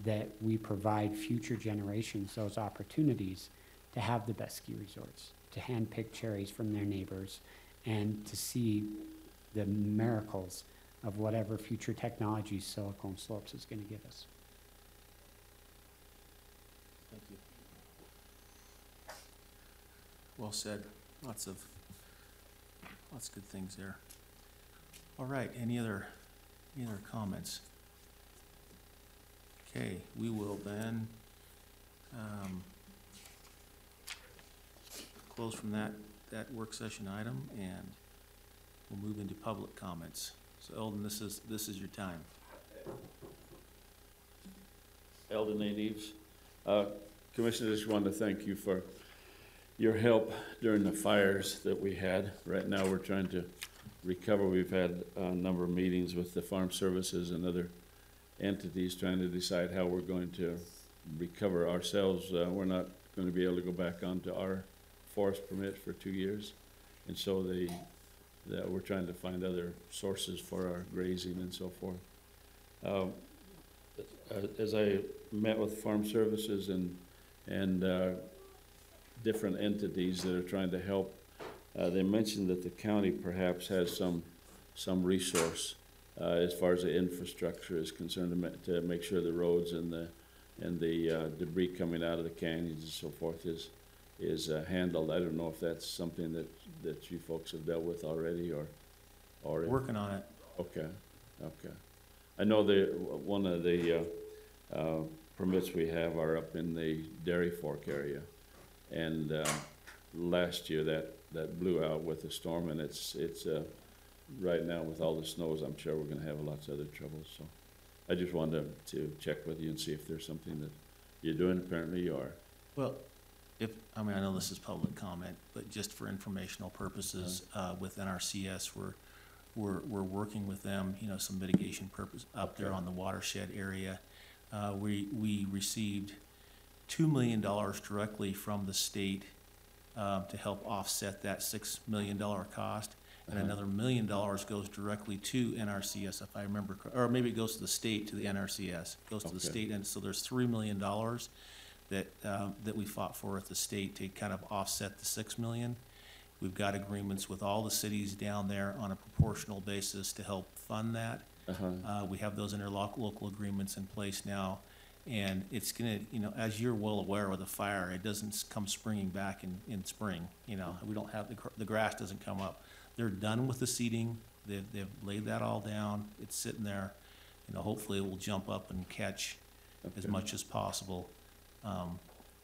that we provide future generations those opportunities to have the best ski resorts, to handpick cherries from their neighbors, and to see the miracles of whatever future technology Silicon Slopes is going to give us. Thank you. Well said. Lots of good things there. All right, any other comments? Okay, we will then close from that work session item, and we'll move into public comments. So Eldon, this is your time. Eldon A. Neves. Commissioner, I just wanted to thank you for your help during the fires that we had. Right now, we're trying to recover. We've had a number of meetings with the Farm Services and other entities trying to decide how we're going to recover ourselves. We're not going to be able to go back onto our forest permit for 2 years. And so we're trying to find other sources for our grazing and so forth. As I met with Farm Services and different entities that are trying to help, they mentioned that the county perhaps has some resource as far as the infrastructure is concerned to make sure the roads and the debris coming out of the canyons and so forth is handled. I don't know if that's something that you folks have dealt with already or Working on it. Okay. I know one of the permits we have are up in the Dairy Fork area, and last year that blew out with the storm, and it's right now with all the snows, I'm sure we're going to have lots of other troubles. So I just wanted to check with you and see if there's something that you're doing. Apparently you are. Well, I know this is public comment, but just for informational purposes, with NRCS, we're working with them, some mitigation purpose up there on the watershed area. We received $2 million directly from the state to help offset that $6 million cost. And another $1 million goes directly to NRCS, if I remember, or maybe it goes to the state, to the NRCS. It goes to the state, and so there's $3 million that we fought for at the state to kind of offset the $6 million. We've got agreements with all the cities down there on a proportional basis to help fund that. We have those interlocal agreements in place now, and it's gonna, as you're well aware with a fire, it doesn't come springing back in spring. We don't have, the grass doesn't come up. They're done with the seeding. They've laid that all down. It's sitting there. Hopefully it will jump up and catch as much as possible.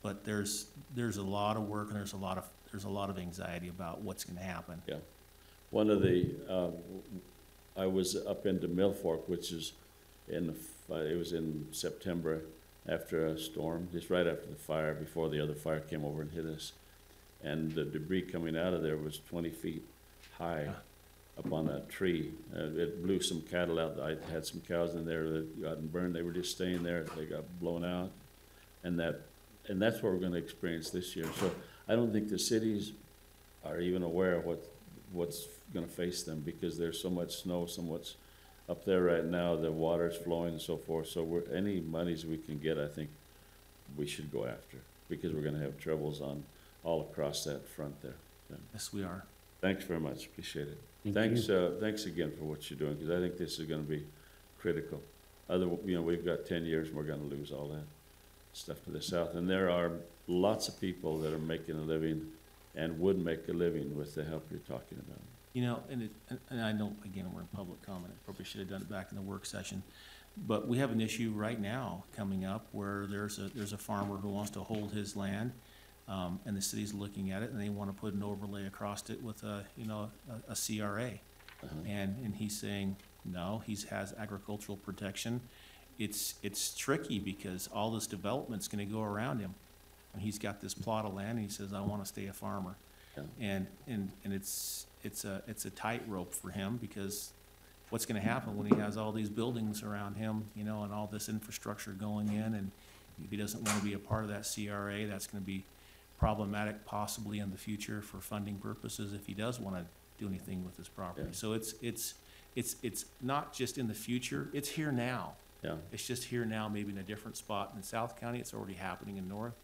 But there's a lot of work, and there's a lot of anxiety about what's going to happen. Yeah. One of I was up into Mill Fork, which is it was in September after a storm, just right after the fire, before the other fire came over and hit us. And the debris coming out of there was 20 feet high up on that tree. It blew some cattle out. I had some cows in there that got burned. They were just staying there. They got blown out. And that's what we're going to experience this year. So I don't think the cities are even aware of what's going to face them, because there's so much snow, so much up there right now. The water's flowing and so forth. So any monies we can get, I think we should go after, because we're going to have troubles all across that front there. Yeah. Yes, we are. Thanks very much. Appreciate it. Thank you. Thanks again for what you're doing, because I think this is going to be critical. We've got 10 years and we're going to lose all that stuff to the south. And there are lots of people that are making a living and would make a living with the help you're talking about. And I know, again, we're in public comment. I probably should have done it back in the work session. But we have an issue right now coming up where there's a farmer who wants to hold his land, and the city's looking at it, and they want to put an overlay across it with a CRA. And he's saying, no, he has agricultural protection, it's tricky because all this development's gonna go around him. And he's got this plot of land, and he says, I wanna stay a farmer. Yeah. And it's a tightrope for him, because what's gonna happen when he has all these buildings around him, you know, and all this infrastructure going in, and if he doesn't wanna be a part of that CRA, that's gonna be problematic possibly in the future for funding purposes if he does wanna do anything with his property. Yeah. So it's not just in the future, it's here now. Yeah, It's just here now, maybe in a different spot in South County. It's already happening in North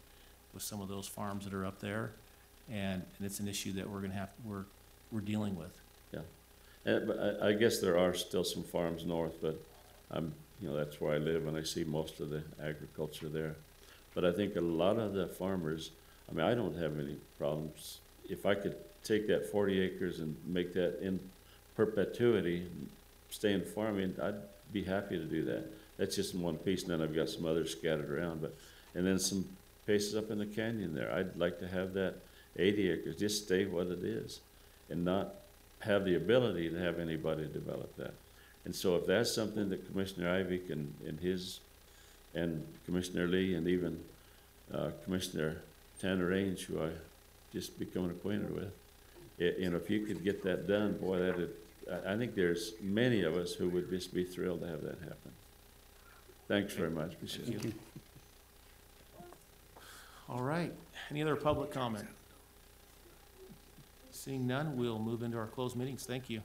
with some of those farms that are up there. And it's an issue that we're dealing with. but I guess there are still some farms north, but that's where I live, and I see most of the agriculture there. But I think a lot of the farmers, I don't have any problems. If I could take that 40 acres and make that in perpetuity, stay in farming, I'd be happy to do that. That's just one piece, and then I've got some others scattered around, and then some places up in the canyon there. I'd like to have that 80 acres, just stay what it is, and not have the ability to have anybody develop that. And so if that's something that Commissioner Ivey and Commissioner Lee, and even Commissioner Tanner Range, who I just become acquainted with, if you could get that done, boy, I think there's many of us who would just be thrilled to have that happen. Thanks very much, Michelle. Thank you. All right, any other public comment? Seeing none, we'll move into our closed meetings. Thank you.